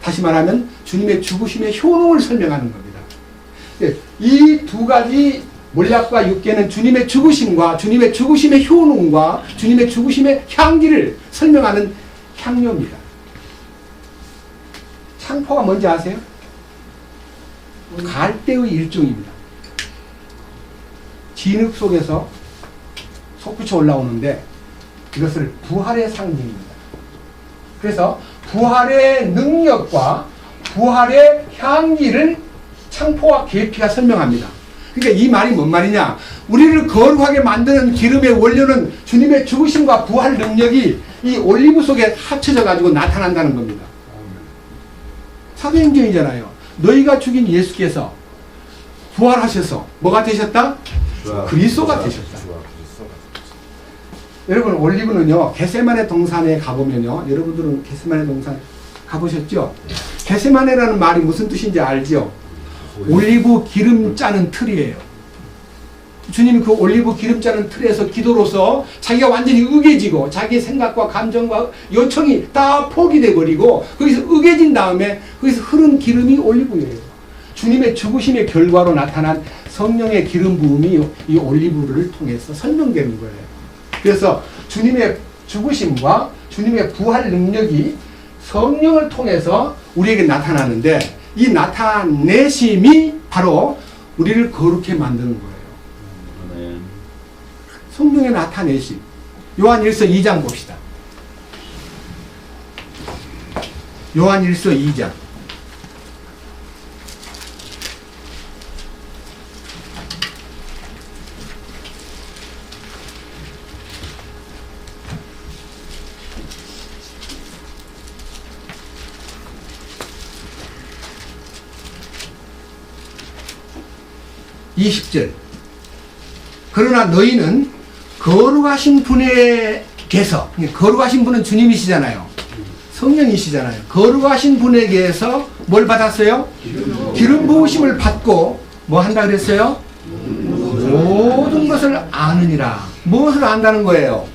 다시 말하면 주님의 죽으심의 효능을 설명하는 겁니다. 이 2가지 몰약과 육계는 주님의 죽으심과 주님의 죽으심의 효능과 주님의 죽으심의 향기를 설명하는 향료입니다. 창포가 뭔지 아세요? 갈대의 일종입니다. 진흙 속에서 솟구쳐 올라오는데 이것을 부활의 상징입니다. 그래서 부활의 능력과 부활의 향기를 창포와 계피가 설명합니다. 그러니까 이 말이 뭔 말이냐? 우리를 거룩하게 만드는 기름의 원료는 주님의 죽으심과 부활 능력이 이 올리브 속에 합쳐져 가지고 나타난다는 겁니다. 사도행전이잖아요. 너희가 죽인 예수께서 부활하셔서 뭐가 되셨다? 그리스도가 되셨다. 여러분, 올리브는요, 겟세마네 동산에 가보면요, 여러분들은 겟세마네 동산 가보셨죠? 겟세마네라는 말이 무슨 뜻인지 알죠? 올리브 기름 짜는 틀이에요. 주님이 그 올리브 기름 짜는 틀에서 기도로서 자기가 완전히 의개지고 자기의 생각과 감정과 요청이 다 포기돼 버리고 거기서 의개진 다음에 거기서 흐른 기름이 올리브예요. 주님의 죽으심의 결과로 나타난 성령의 기름 부음이 이 올리브를 통해서 설명되는 거예요. 그래서 주님의 죽으심과 주님의 부활 능력이 성령을 통해서 우리에게 나타나는데, 이 나타내심이 바로 우리를 거룩해 만드는 거예요. 성령의 나타내심. 요한일서 2장 봅시다. 요한일서 2장. (20절) 그러나 너희는 거룩하신 분에게서, 거룩하신 분은 주님이시잖아요. 성령이시잖아요. 거룩하신 분에게서 뭘 받았어요? 기름 부으심을 받고 뭐 한다 그랬어요? 모든 것을 아느니라. 무엇을 안다는 거예요?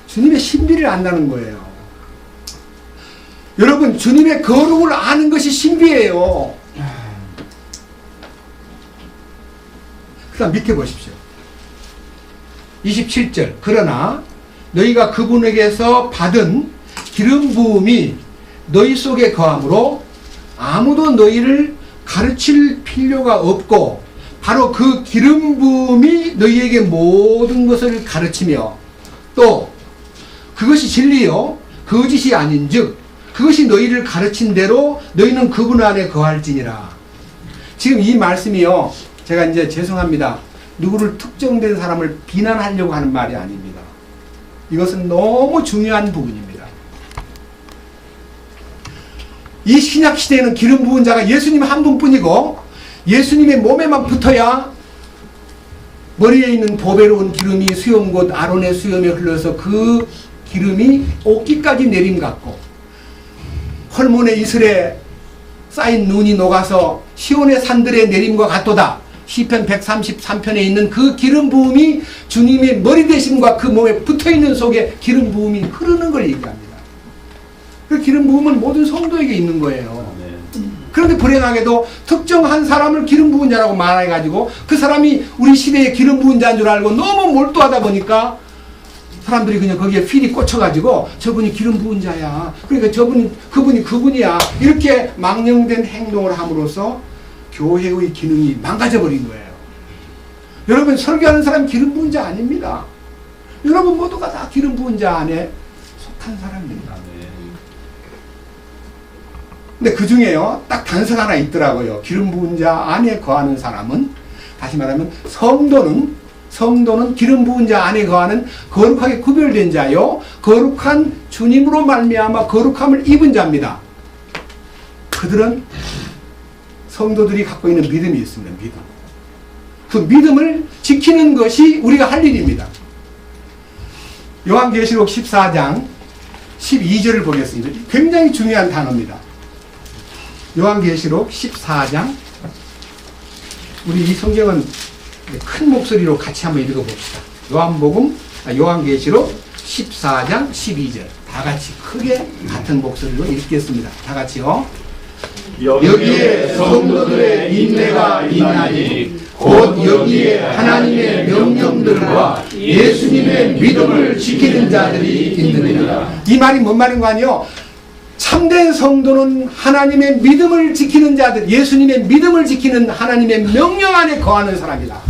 주님의 신비를 안다는 거예요. 여러분, 주님의 거룩을 아는 것이 신비예요. 그 다음 밑에 보십시오. 27절 그러나 너희가 그분에게서 받은 기름 부음이 너희 속에 거함으로 아무도 너희를 가르칠 필요가 없고 바로 그 기름 부음이 너희에게 모든 것을 가르치며 또 그것이 진리요 거짓이 아닌즉 그것이 너희를 가르친 대로 너희는 그분 안에 거할지니라. 지금 이 말씀이요, 제가 이제 죄송합니다. 누구를 특정된 사람을 비난하려고 하는 말이 아닙니다. 이것은 너무 중요한 부분입니다. 이 신약 시대에는 기름 부은 자가 예수님 한 분뿐이고 예수님의 몸에만 붙어야 머리에 있는 보배로운 기름이 수염 곧 아론의 수염에 흘러서 그 기름이 옷깃까지 내림 같고 헐몬의 이슬에 쌓인 눈이 녹아서 시온의 산들의 내림과 같도다. 시편 133편에 있는 그 기름 부음이 주님의 머리 대심과 그 몸에 붙어있는 속에 기름 부음이 흐르는 걸 얘기합니다. 그 기름 부음은 모든 성도에게 있는 거예요. 그런데 불행하게도 특정한 사람을 기름 부은 자라고 말해가지고 그 사람이 우리 시대의 기름 부은 자인 줄 알고 너무 몰두하다 보니까 사람들이 그냥 거기에 필이 꽂혀가지고 저분이 기름 부은 자야. 그러니까 그분이 그분이야. 이렇게 망령된 행동을 함으로써 교회의 기능이 망가져버린 거예요. 여러분, 설교하는 사람 기름 부은 자 아닙니다. 여러분 모두가 다 기름 부은 자 안에 속한 사람입니다. 근데 그 중에요, 딱 단서가 하나 있더라고요. 기름 부은 자 안에 거하는 사람은, 다시 말하면 성도는 기름 부은 자 안에 거하는 거룩하게 구별된 자요, 거룩한 주님으로 말미암아 거룩함을 입은 자입니다. 그들은 성도들이 갖고 있는 믿음이 있습니다. 믿음. 그 믿음을 지키는 것이 우리가 할 일입니다. 요한계시록 14장 12절을 보겠습니다. 굉장히 중요한 단어입니다. 요한계시록 14장, 우리 이 성경은 큰 목소리로 같이 한번 읽어봅시다. 요한계시록 14장 12절 다 같이 크게 같은 목소리로 읽겠습니다. 다 같이요. 여기에 성도들의 인내가 있나니 곧 여기에 하나님의 명령들과 예수님의 믿음을 지키는 자들이 있느니라. 이 말이 뭔 말인가 하니요, 참된 성도는 하나님의 믿음을 지키는 자들, 예수님의 믿음을 지키는 하나님의 명령 안에 거하는 사람이다.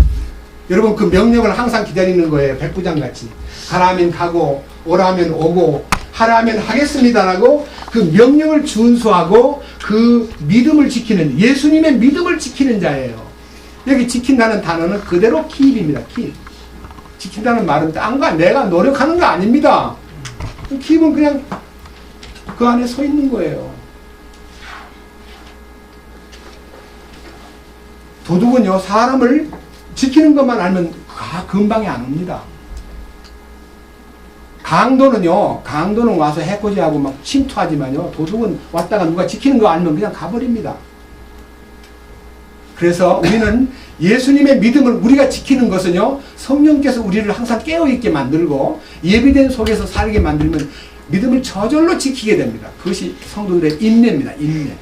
여러분, 그 명령을 항상 기다리는 거예요. 백부장같이 가라 하면 가고 오라 하면 오고 하라 하면 하겠습니다라고 그 명령을 준수하고 그 믿음을 지키는, 예수님의 믿음을 지키는 자예요. 여기 지킨다는 단어는 그대로 킵입니다. 킵. 지킨다는 말은 딴가 내가 노력하는 거 아닙니다. 킵은 그냥 그 안에 서 있는 거예요. 도둑은요, 사람을 지키는 것만 알면 금방에 안 옵니다. 강도는 와서 해코지하고 막 침투하지만요, 도둑은 왔다가 누가 지키는 거 알면 그냥 가버립니다. 그래서 우리는 예수님의 믿음을 우리가 지키는 것은요, 성령께서 우리를 항상 깨어있게 만들고 예비된 속에서 살게 만들면 믿음을 저절로 지키게 됩니다. 그것이 성도들의 인내입니다. 인내.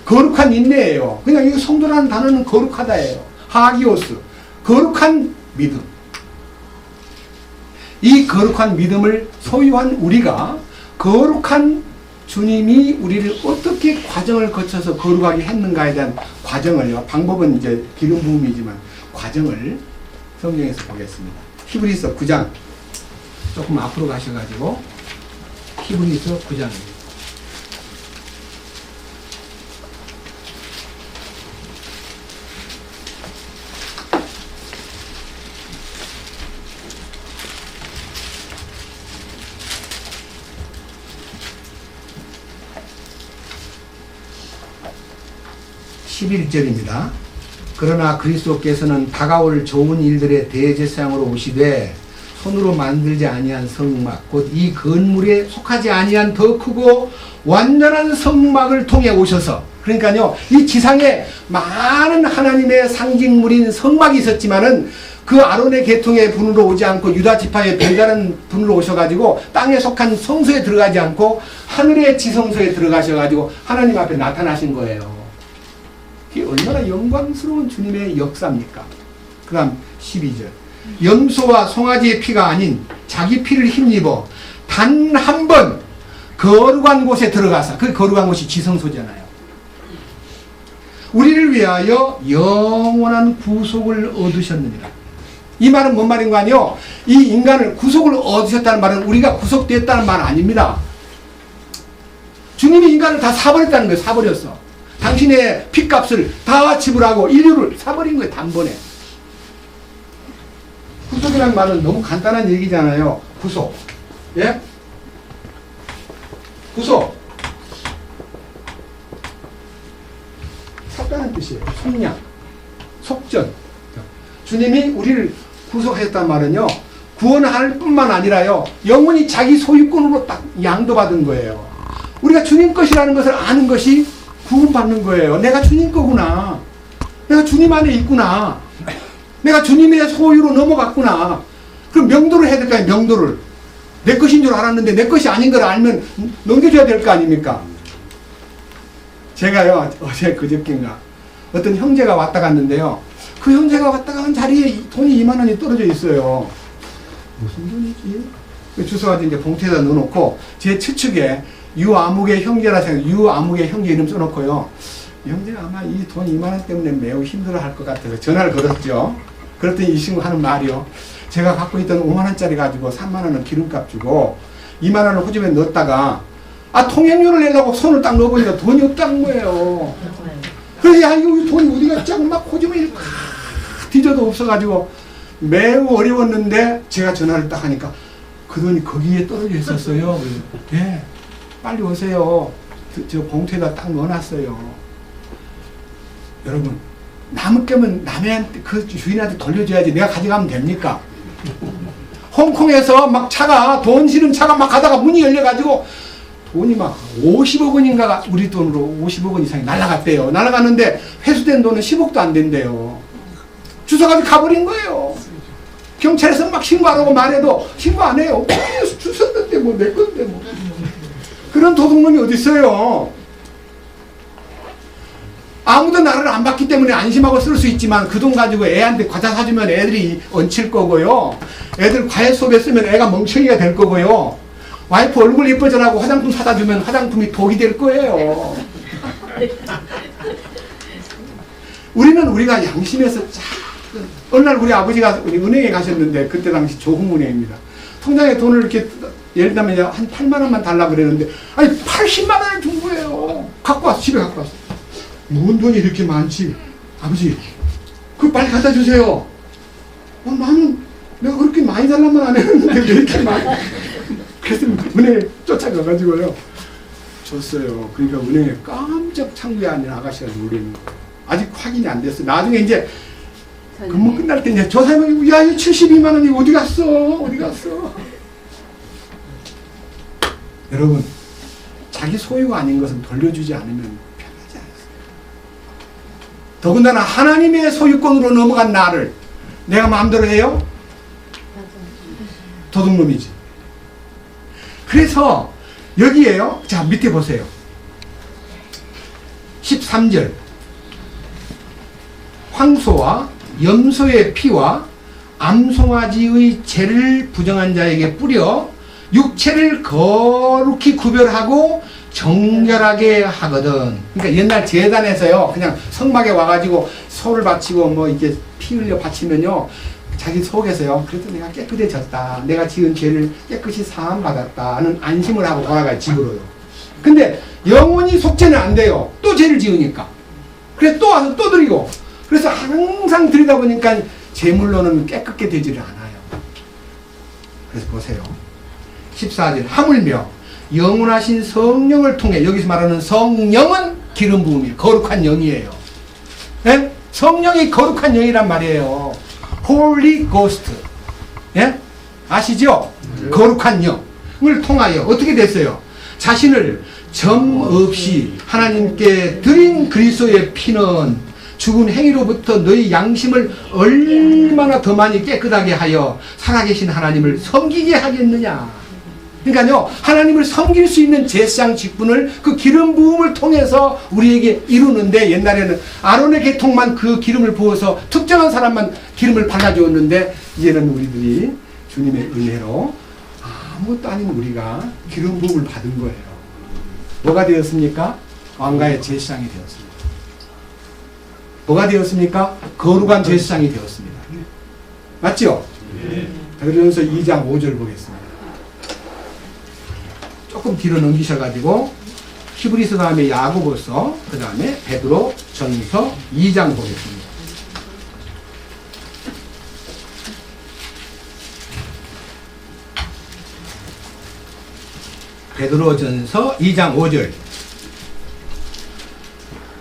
거룩한 인내예요. 그냥 이 성도라는 단어는 거룩하다예요. 하기오스. 거룩한 믿음. 이 거룩한 믿음을 소유한 우리가 거룩한 주님이 우리를 어떻게 과정을 거쳐서 거룩하게 했는가에 대한 과정을요, 방법은 이제 기름 부음이지만 과정을 성경에서 보겠습니다. 히브리서 9장 조금 앞으로 가셔가지고 히브리서 9장입니다. (11절입니다) 그러나 그리스도께서는 다가올 좋은 일들의 대제사장으로 오시되 손으로 만들지 아니한 성막 곧 이 건물에 속하지 아니한 더 크고 완전한 성막을 통해 오셔서, 그러니까요, 이 지상에 많은 하나님의 상징물인 성막이 있었지만은 그 아론의 계통의 분으로 오지 않고 유다 지파의 별다른 분으로 오셔가지고 땅에 속한 성소에 들어가지 않고 하늘의 지성소에 들어가셔가지고 하나님 앞에 나타나신 거예요. 이게 얼마나 영광스러운 주님의 역사입니까? 그 다음 12절 염소와 송아지의 피가 아닌 자기 피를 힘입어 단 한 번 거룩한 곳에 들어가서, 그 거룩한 곳이 지성소잖아요. 우리를 위하여 영원한 구속을 얻으셨느니라. 이 말은 뭔 말인가 하니요, 이 인간을 구속을 얻으셨다는 말은 우리가 구속됐다는 말 아닙니다. 주님이 인간을 다 사버렸다는 거예요. 사버렸어. 당신의 핏값을 다 지불하고 인류를 사버린 거예요. 단번에. 구속이라는 말은 너무 간단한 얘기잖아요. 구속. 예? 구속. 샀다는 뜻이에요. 속량. 속전. 주님이 우리를 구속했단 말은요, 구원할 뿐만 아니라요, 영원히 자기 소유권으로 딱 양도받은 거예요. 우리가 주님 것이라는 것을 아는 것이 구원받는 거예요. 내가 주님 거구나. 내가 주님 안에 있구나. 내가 주님의 소유로 넘어갔구나. 그럼 명도를 해야 될 거 아니에요. 명도를. 내 것인 줄 알았는데 내 것이 아닌 걸 알면 넘겨줘야 될 거 아닙니까? 제가요, 어제 그저께인가 어떤 형제가 왔다 갔는데요, 그 형제가 왔다 간 자리에 돈이 2만 원이 떨어져 있어요. 무슨 돈이지? 주워가지고 이제 봉투에다 넣어놓고 제 추측에 유아무개 형제라 생각, 유아무개 형제 이름 써놓고요, 이 형제가 아마 이 돈 2만 원 때문에 매우 힘들어 할 것 같아서 전화를 걸었죠. 그랬더니 이 친구 하는 말이요, 제가 갖고 있던 5만 원짜리 가지고 3만 원은 기름값 주고 2만 원을 호주에 넣었다가 통행료를 내려고 손을 딱 넣어보니까 돈이 없다는 거예요. 그래서 야, 이거 돈이 어디 갔지? 하고 막 호주머니를 팍 뒤져도 없어가지고 매우 어려웠는데 제가 전화를 딱 하니까 그 돈이 거기에 떨어져 있었어요. 예, 빨리 오세요. 저 봉투에다 딱 넣어놨어요. 여러분, 남을 깨면 남한테 그 주인한테 돌려줘야지 내가 가져가면 됩니까? 홍콩에서 막 차가 돈 실은 차가 막 가다가 문이 열려가지고 돈이 막 50억 원인가가 우리 돈으로 50억 원 이상이 날아갔대요. 날아갔는데 회수된 돈은 10억도 안 된대요. 주워가지고 가버린 거예요. 경찰에서 막 신고하라고 말해도 신고 안 해요. 주웠는데 뭐 내 건데 뭐. 그런 도둑놈이 어디 있어요? 아무도 나를 안 받기 때문에 안심하고 쓸 수 있지만 그 돈 가지고 애한테 과자 사주면 애들이 얹힐 거고요. 애들 과외 수업에 쓰면 애가 멍청이가 될 거고요. 와이프 얼굴 예뻐져라고 화장품 사다 주면 화장품이 독이 될 거예요. 우리는 우리가 양심에서 어느 날 우리 아버지가 우리 은행에 가셨는데 그때 당시 조흥은행입니다. 통장에 돈을 이렇게 예를 들면 한 8만 원만 달라고 그랬는데 아니 80만 원을 준 거예요. 갖고 와서 집에 갖고 왔어. 뭔 돈이 이렇게 많지? 아버지 그거 빨리 갖다 주세요. 나는 내가 그렇게 많이 달라면 안 했는데 왜 이렇게 많이. 그래서 은행에 쫓아가가지고요 줬어요. 그러니까 은행에 깜짝 창구에 앉은 아가씨가 놀리는 거예요. 아직 확인이 안 됐어. 나중에 이제 근무 끝날 때 이제 저 사람이 야, 이 72만 원이 어디 갔어? 어디 갔어? 여러분, 자기 소유가 아닌 것은 돌려주지 않으면 편하지 않습니다. 더군다나 하나님의 소유권으로 넘어간 나를 내가 마음대로 해요? 도둑놈이지. 그래서 여기에요. 자, 밑에 보세요. 13절. 황소와 염소의 피와 암송아지의 죄를 부정한 자에게 뿌려 육체를 거룩히 구별하고 정결하게 하거든. 그러니까 옛날 제단에서요, 그냥 성막에 와가지고 소를 바치고 뭐 이렇게 피 흘려 바치면요, 자기 속에서요, 그래도 내가 깨끗해졌다, 내가 지은 죄를 깨끗이 사함받았다는 안심을 하고 돌아가요, 집으로요. 근데 영원히 속죄는 안 돼요. 또 죄를 지으니까. 그래서 또 와서 또 드리고. 그래서 항상 드리다 보니까 제물로는 깨끗게 되지를 않아요. 그래서 보세요. 14절. 하물며 영원하신 성령을 통해, 여기서 말하는 성령은 기름 부음이에요. 거룩한 영이에요. 예? 성령이 거룩한 영이란 말이에요. Holy Ghost. 예? 아시죠? 거룩한 영을 통하여 어떻게 됐어요? 자신을 점 없이 하나님께 드린 그리스도의 피는 죽은 행위로부터 너희 양심을 얼마나 더 많이 깨끗하게 하여 살아계신 하나님을 섬기게 하겠느냐. 그러니까요, 하나님을 섬길 수 있는 제사장 직분을 그 기름 부음을 통해서 우리에게 이루는데, 옛날에는 아론의 계통만 그 기름을 부어서 특정한 사람만 기름을 발라주었는데, 이제는 우리들이 주님의 은혜로 아무것도 아닌 우리가 기름 부음을 받은 거예요. 뭐가 되었습니까? 왕가의 제사장이 되었습니다. 뭐가 되었습니까? 거룩한 제사장이 되었습니다. 맞죠? 베드로전서 2장 5절 보겠습니다. 조금 뒤로 넘기셔가지고 히브리서 다음에 야고보서, 그 다음에 베드로전서 2장 보겠습니다. 베드로전서 2장 5절.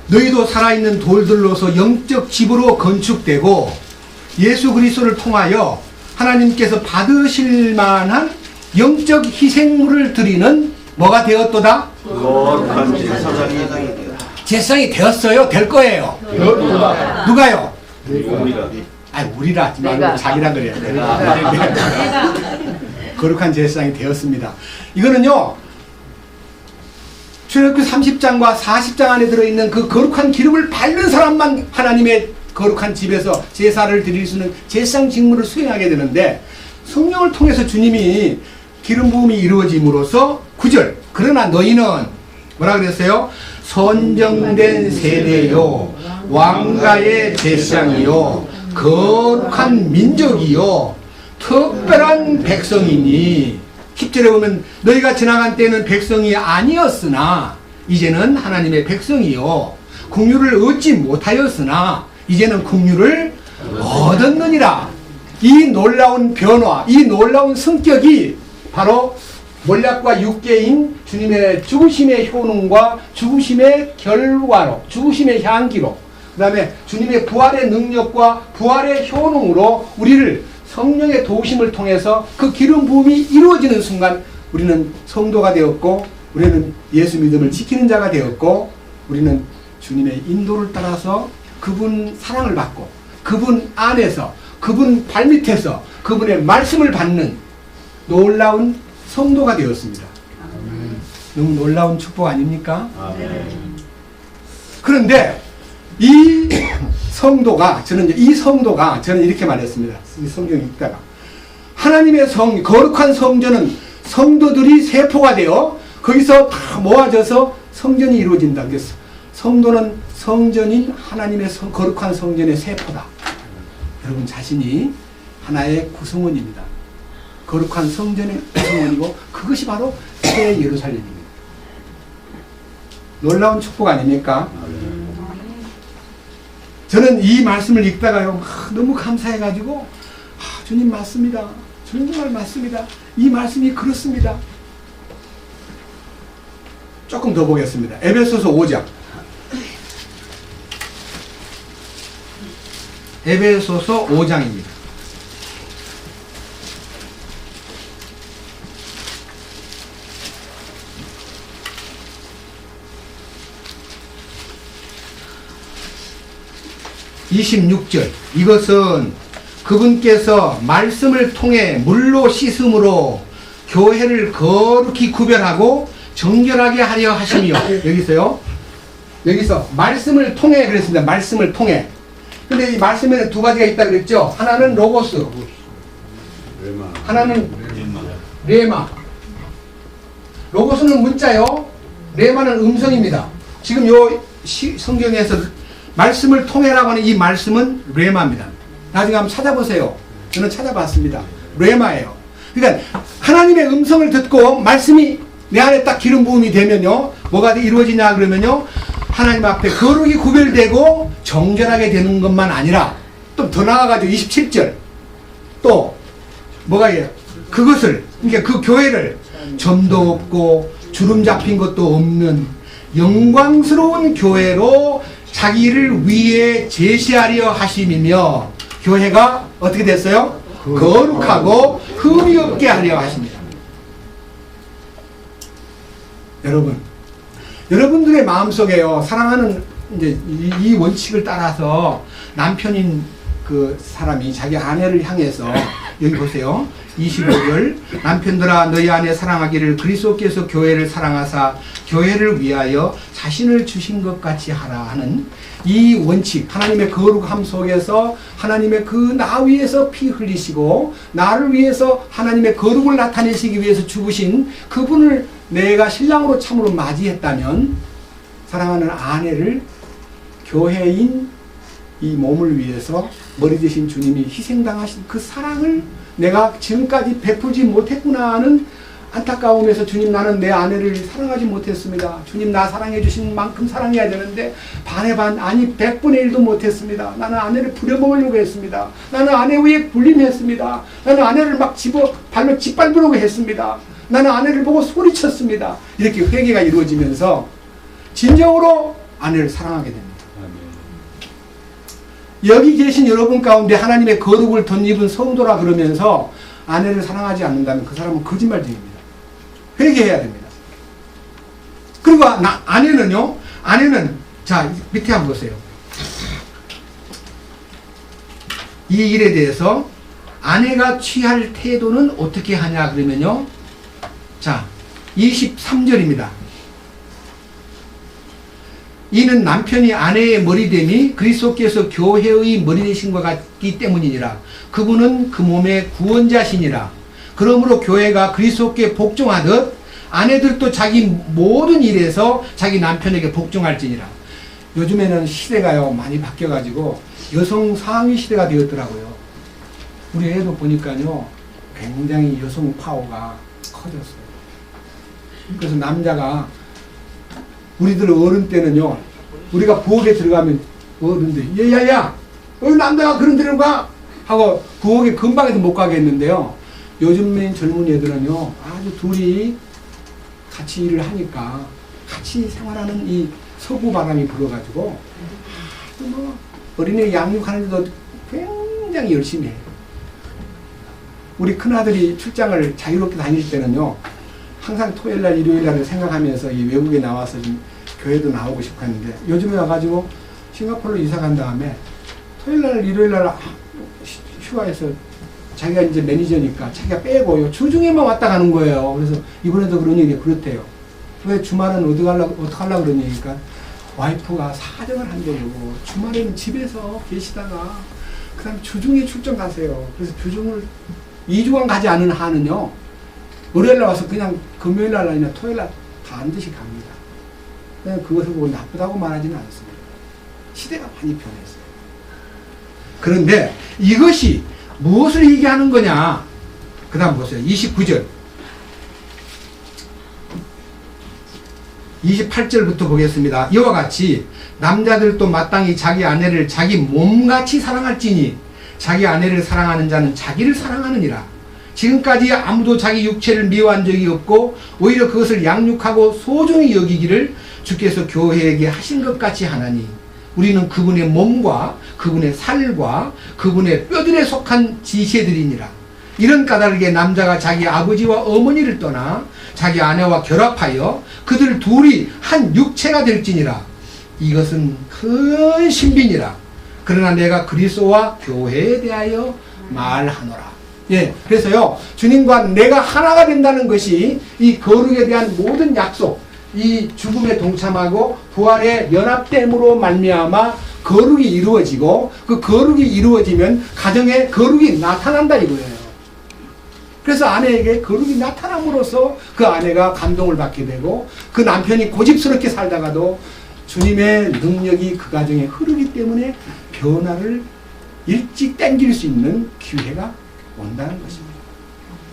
너희도 살아있는 돌들로서 영적 집으로 건축되고 예수 그리스도를 통하여 하나님께서 받으실 만한 영적 희생물을 드리는 뭐가 되었도다? 거룩한 제사장이 제사장이 되었어요? 될 거예요? 누가요? 우리가. 아니, 우리라 하지 말고 자기라 그래야 돼. 거룩한 제사장이 되었습니다. 이거는요, 출애굽기 30장과 40장 안에 들어있는 그 거룩한 기름을 바른 사람만 하나님의 거룩한 집에서 제사를 드릴 수 있는 제사장 직무를 수행하게 되는데, 성령을 통해서 주님이 기름 부음이 이루어짐으로써 9절. 그러나 너희는 뭐라 그랬어요? 선정된 세대요, 왕가의 제사장이요, 거룩한 민족이요, 특별한 백성이니. 10절 10절에 보면 너희가 지나간 때는 백성이 아니었으나 이제는 하나님의 백성이요 긍휼을 얻지 못하였으나 이제는 긍휼을 얻었느니라. 이 놀라운 변화, 이 놀라운 성격이 바로 몰약과 육계인 주님의 죽으심의 효능과 죽으심의 결과로, 죽으심의 향기로, 그 다음에 주님의 부활의 능력과 부활의 효능으로 우리를 성령의 도우심을 통해서 그 기름 부음이 이루어지는 순간 우리는 성도가 되었고, 우리는 예수 믿음을 지키는 자가 되었고, 우리는 주님의 인도를 따라서 그분 사랑을 받고 그분 안에서 그분 발밑에서 그분의 말씀을 받는 놀라운 성도가 되었습니다. 너무 놀라운 축복 아닙니까? 그런데 이 성도가 저는 이렇게 말했습니다. 이 성경 읽다가 하나님의 거룩한 성전은 성도들이 세포가 되어 거기서 다 모아져서 성전이 이루어진다. 그래서 성도는 성전인 하나님의 거룩한 성전의 세포다. 여러분 자신이 하나의 구성원입니다. 거룩한 성전의 구성원이고 그것이 바로 새 예루살렘입니다. 놀라운 축복 아닙니까? 저는 이 말씀을 읽다가요 너무 감사해가지고 주님 맞습니다. 주님 정말 맞습니다. 이 말씀이 그렇습니다. 조금 더 보겠습니다. 에베소서 5장. 에베소서 5장입니다. (26절) 이것은 그분께서 말씀을 통해 물로 씻음으로 교회를 거룩히 구별하고 정결하게 하려 하시며, 여기서 말씀을 통해 그랬습니다. 말씀을 통해. 근데 이 말씀에는 두 가지가 있다 그랬죠. 하나는 로고스, 하나는 레마. 로고스는 문자요, 레마는 음성입니다. 지금 요 성경에서 말씀을 통해라고 하는 이 말씀은 레마입니다. 나중에 한번 찾아보세요. 저는 찾아봤습니다. 레마예요. 그러니까 하나님의 음성을 듣고 말씀이 내 안에 딱 기름 부음이 되면요 뭐가 이루어지냐 그러면요 하나님 앞에 거룩이 구별되고 정결하게 되는 것만 아니라 또 더 나아가지고 27절 또 뭐가 해요? 그것을, 그러니까 그 교회를 점도 없고 주름 잡힌 것도 없는 영광스러운 교회로 자기를 위해 제시하려 하심이며 교회가 어떻게 됐어요? 거룩하고 흠이 없게 하려 하십니다. 여러분들의 마음속에요 사랑하는 이제 이 원칙을 따라서 남편인 그 사람이 자기 아내를 향해서 여기 보세요. 25절 남편들아 너희 아내 사랑하기를 그리스도께서 교회를 사랑하사 교회를 위하여 자신을 주신 것 같이 하라 하는 이 원칙, 하나님의 거룩함 속에서 하나님의 그 나 위에서 피 흘리시고 나를 위해서 하나님의 거룩을 나타내시기 위해서 죽으신 그분을 내가 신랑으로 참으로 맞이했다면 사랑하는 아내를 교회인 이 몸을 위해서 머리 대신 주님이 희생당하신 그 사랑을 내가 지금까지 베풀지 못했구나 하는 안타까움에서 주님 나는 내 아내를 사랑하지 못했습니다. 주님 나 사랑해 주신 만큼 사랑해야 되는데 반의 반 아니 100분의 1도 못했습니다. 나는 아내를 부려먹으려고 했습니다. 나는 아내 위에 군림했습니다. 나는 아내를 막 발로 짓밟으려고 했습니다. 나는 아내를 보고 소리쳤습니다. 이렇게 회개가 이루어지면서 진정으로 아내를 사랑하게 됩니다. 여기 계신 여러분 가운데 하나님의 거룩을 덧입은 성도라 그러면서 아내를 사랑하지 않는다면 그 사람은 거짓말 중입니다. 회개해야 됩니다. 그리고 아내는 자 밑에 한번 보세요. 이 일에 대해서 아내가 취할 태도는 어떻게 하냐 그러면요 자 23절입니다. 이는 남편이 아내의 머리됨이 그리스도께서 교회의 머리되신 것 같기 때문이니라. 그분은 그 몸의 구원자시니라. 그러므로 교회가 그리스도께 복종하듯 아내들도 자기 모든 일에서 자기 남편에게 복종할지니라. 요즘에는 시대가요 많이 바뀌어가지고 여성 상위 시대가 되었더라고요. 우리 애도 보니까요 굉장히 여성 파워가 커졌어요. 그래서 남자가 우리들 어른 때는요, 우리가 부엌에 들어가면 어른들이 야야야 남자가 그런 데로 가 하고 부엌에 금방에도 못 가겠는데요. 요즘 젊은 애들은요, 아주 둘이 같이 일을 하니까 같이 생활하는 이 서구 바람이 불어가지고 아주 뭐 어린애 양육하는데도 굉장히 열심히 해요. 우리 큰아들이 출장을 자유롭게 다닐 때는요, 항상 토요일날 일요일날을 생각하면서 이 외국에 나와서 좀 교회도 나오고 싶어 했는데, 요즘에 와가지고 싱가포르로 이사 간 다음에 토요일날 일요일날 휴가해서 자기가 이제 매니저니까 자기가 빼고요, 주중에만 왔다 가는 거예요. 그래서 이번에도 그런 얘기 그렇대요. 왜 주말은 어떻게 하려고 그러냐니까 와이프가 사정을 한대요. 주말에는 집에서 계시다가 그 다음 주중에 출장 가세요. 그래서 주중을 2주간 가지 않은 한은요, 월요일날 와서 그냥 금요일날 아니면 토요일날 반드시 갑니다. 그냥 그것을 보고 나쁘다고 말하지는 않습니다. 시대가 많이 변했어요. 그런데 이것이 무엇을 얘기하는 거냐? 그 다음 보세요. 29절. 28절부터 보겠습니다. 이와 같이 남자들도 마땅히 자기 아내를 자기 몸같이 사랑할지니 자기 아내를 사랑하는 자는 자기를 사랑하느니라. 지금까지 아무도 자기 육체를 미워한 적이 없고 오히려 그것을 양육하고 소중히 여기기를 주께서 교회에게 하신 것 같이 하나니 우리는 그분의 몸과 그분의 살과 그분의 뼈들에 속한 지체들이니라. 이런 까닭에 남자가 자기 아버지와 어머니를 떠나 자기 아내와 결합하여 그들 둘이 한 육체가 될지니라. 이것은 큰 신비니라. 그러나 내가 그리스도와 교회에 대하여 말하노라. 예, 그래서요, 주님과 내가 하나가 된다는 것이 이 거룩에 대한 모든 약속, 이 죽음에 동참하고 부활의 연합됨으로 말미암아 거룩이 이루어지고, 그 거룩이 이루어지면 가정에 거룩이 나타난다 이거예요. 그래서 아내에게 거룩이 나타남으로써 그 아내가 감동을 받게 되고, 그 남편이 고집스럽게 살다가도 주님의 능력이 그 가정에 흐르기 때문에 변화를 일찍 땡길 수 있는 기회가 온다는 것입니다.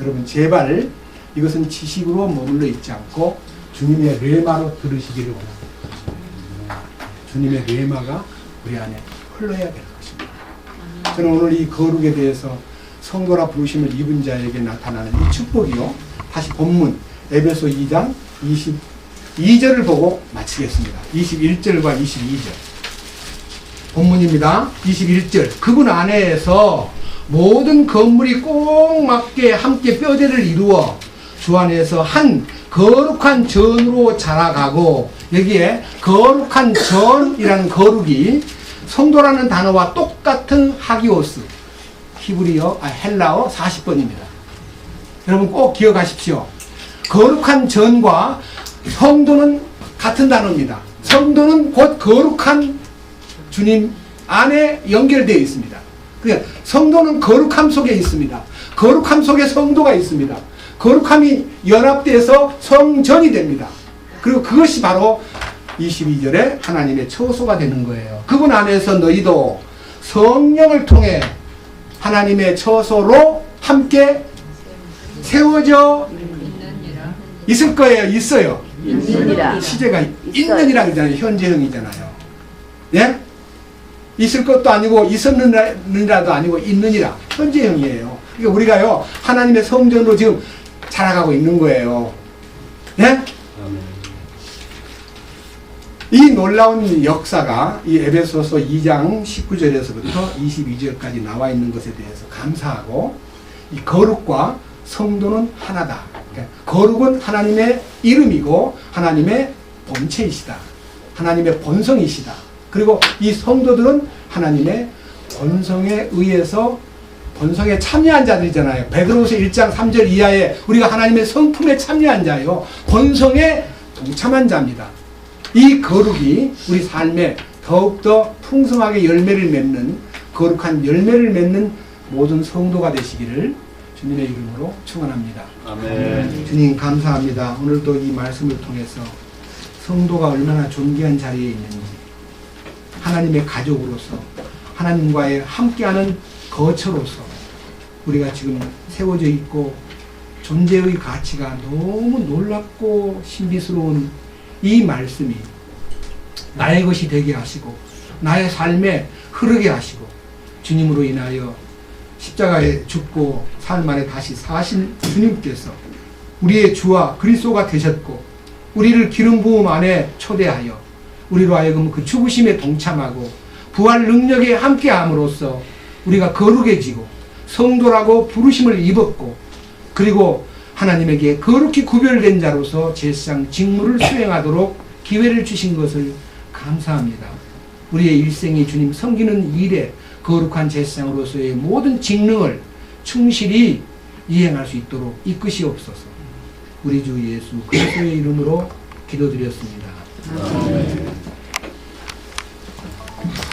여러분, 제발 이것은 지식으로 머물러 있지 않고 주님의 레마로 들으시기를 원합니다. 주님의 레마가 우리 안에 흘러야 될 것입니다. 저는 오늘 이 거룩에 대해서 성도라 부르심을 입은 자에게 나타나는 이 축복이요, 다시 본문 에베소 2장 22절을 보고 마치겠습니다. 21절과 22절 본문입니다. 21절. 그분 안에서 모든 건물이 꼭 맞게 함께 뼈대를 이루어 주 안에서 한 거룩한 전으로 자라가고, 여기에 거룩한 전이라는 거룩이 성도라는 단어와 똑같은 하기오스, 히브리어, 헬라어 40번입니다. 여러분 꼭 기억하십시오. 거룩한 전과 성도는 같은 단어입니다. 성도는 곧 거룩한 주님 안에 연결되어 있습니다. 그러니까 성도는 거룩함 속에 있습니다. 거룩함 속에 성도가 있습니다. 거룩함이 연합돼서 성전이 됩니다. 그리고 그것이 바로 22절에 하나님의 처소가 되는 거예요. 그분 안에서 너희도 성령을 통해 하나님의 처소로 함께 세워져 있을 거예요. 있어요. 있느니라. 시제가 있느니라 그러잖아요. 현재형이잖아요. 예? 있을 것도 아니고 있었느니라도 아니고 있느니라. 현재형이에요. 그러니까 우리가요, 하나님의 성전으로 지금 자라가고 있는 거예요. 예? 이 놀라운 역사가 이 에베소서 2장 19절에서부터 22절까지 나와 있는 것에 대해서 감사하고, 이 거룩과 성도는 하나다. 그러니까 거룩은 하나님의 이름이고 하나님의 본체이시다. 하나님의 본성이시다. 그리고 이 성도들은 하나님의 본성에 의해서 본성에 참여한 자들이잖아요. 베드로후서 1장 3절 이하에 우리가 하나님의 성품에 참여한 자요, 본성에 동참한 자입니다. 이 거룩이 우리 삶에 더욱더 풍성하게 열매를 맺는, 거룩한 열매를 맺는 모든 성도가 되시기를 주님의 이름으로 축원합니다. 아멘. 주님 감사합니다. 오늘도 이 말씀을 통해서 성도가 얼마나 존귀한 자리에 있는지, 하나님의 가족으로서 하나님과의 함께하는 거처로서 우리가 지금 세워져 있고 존재의 가치가 너무 놀랍고 신비스러운 이 말씀이 나의 것이 되게 하시고 나의 삶에 흐르게 하시고 주님으로 인하여 십자가에 죽고 사흘 만에 다시 사신 주님께서 우리의 주와 그리스도가 되셨고 우리를 기름 부음 안에 초대하여 우리로 하여금 그 죽으심에 동참하고 부활 능력에 함께함으로써 우리가 거룩해지고 성도라고 부르심을 입었고 그리고 하나님에게 거룩히 구별된 자로서 제사장 직무를 수행하도록 기회를 주신 것을 감사합니다. 우리의 일생이 주님 섬기는 일에 거룩한 제사장으로서의 모든 직능을 충실히 이행할 수 있도록 이끄시옵소서. 우리 주 예수 그리스도의 이름으로 기도드렸습니다. 아멘.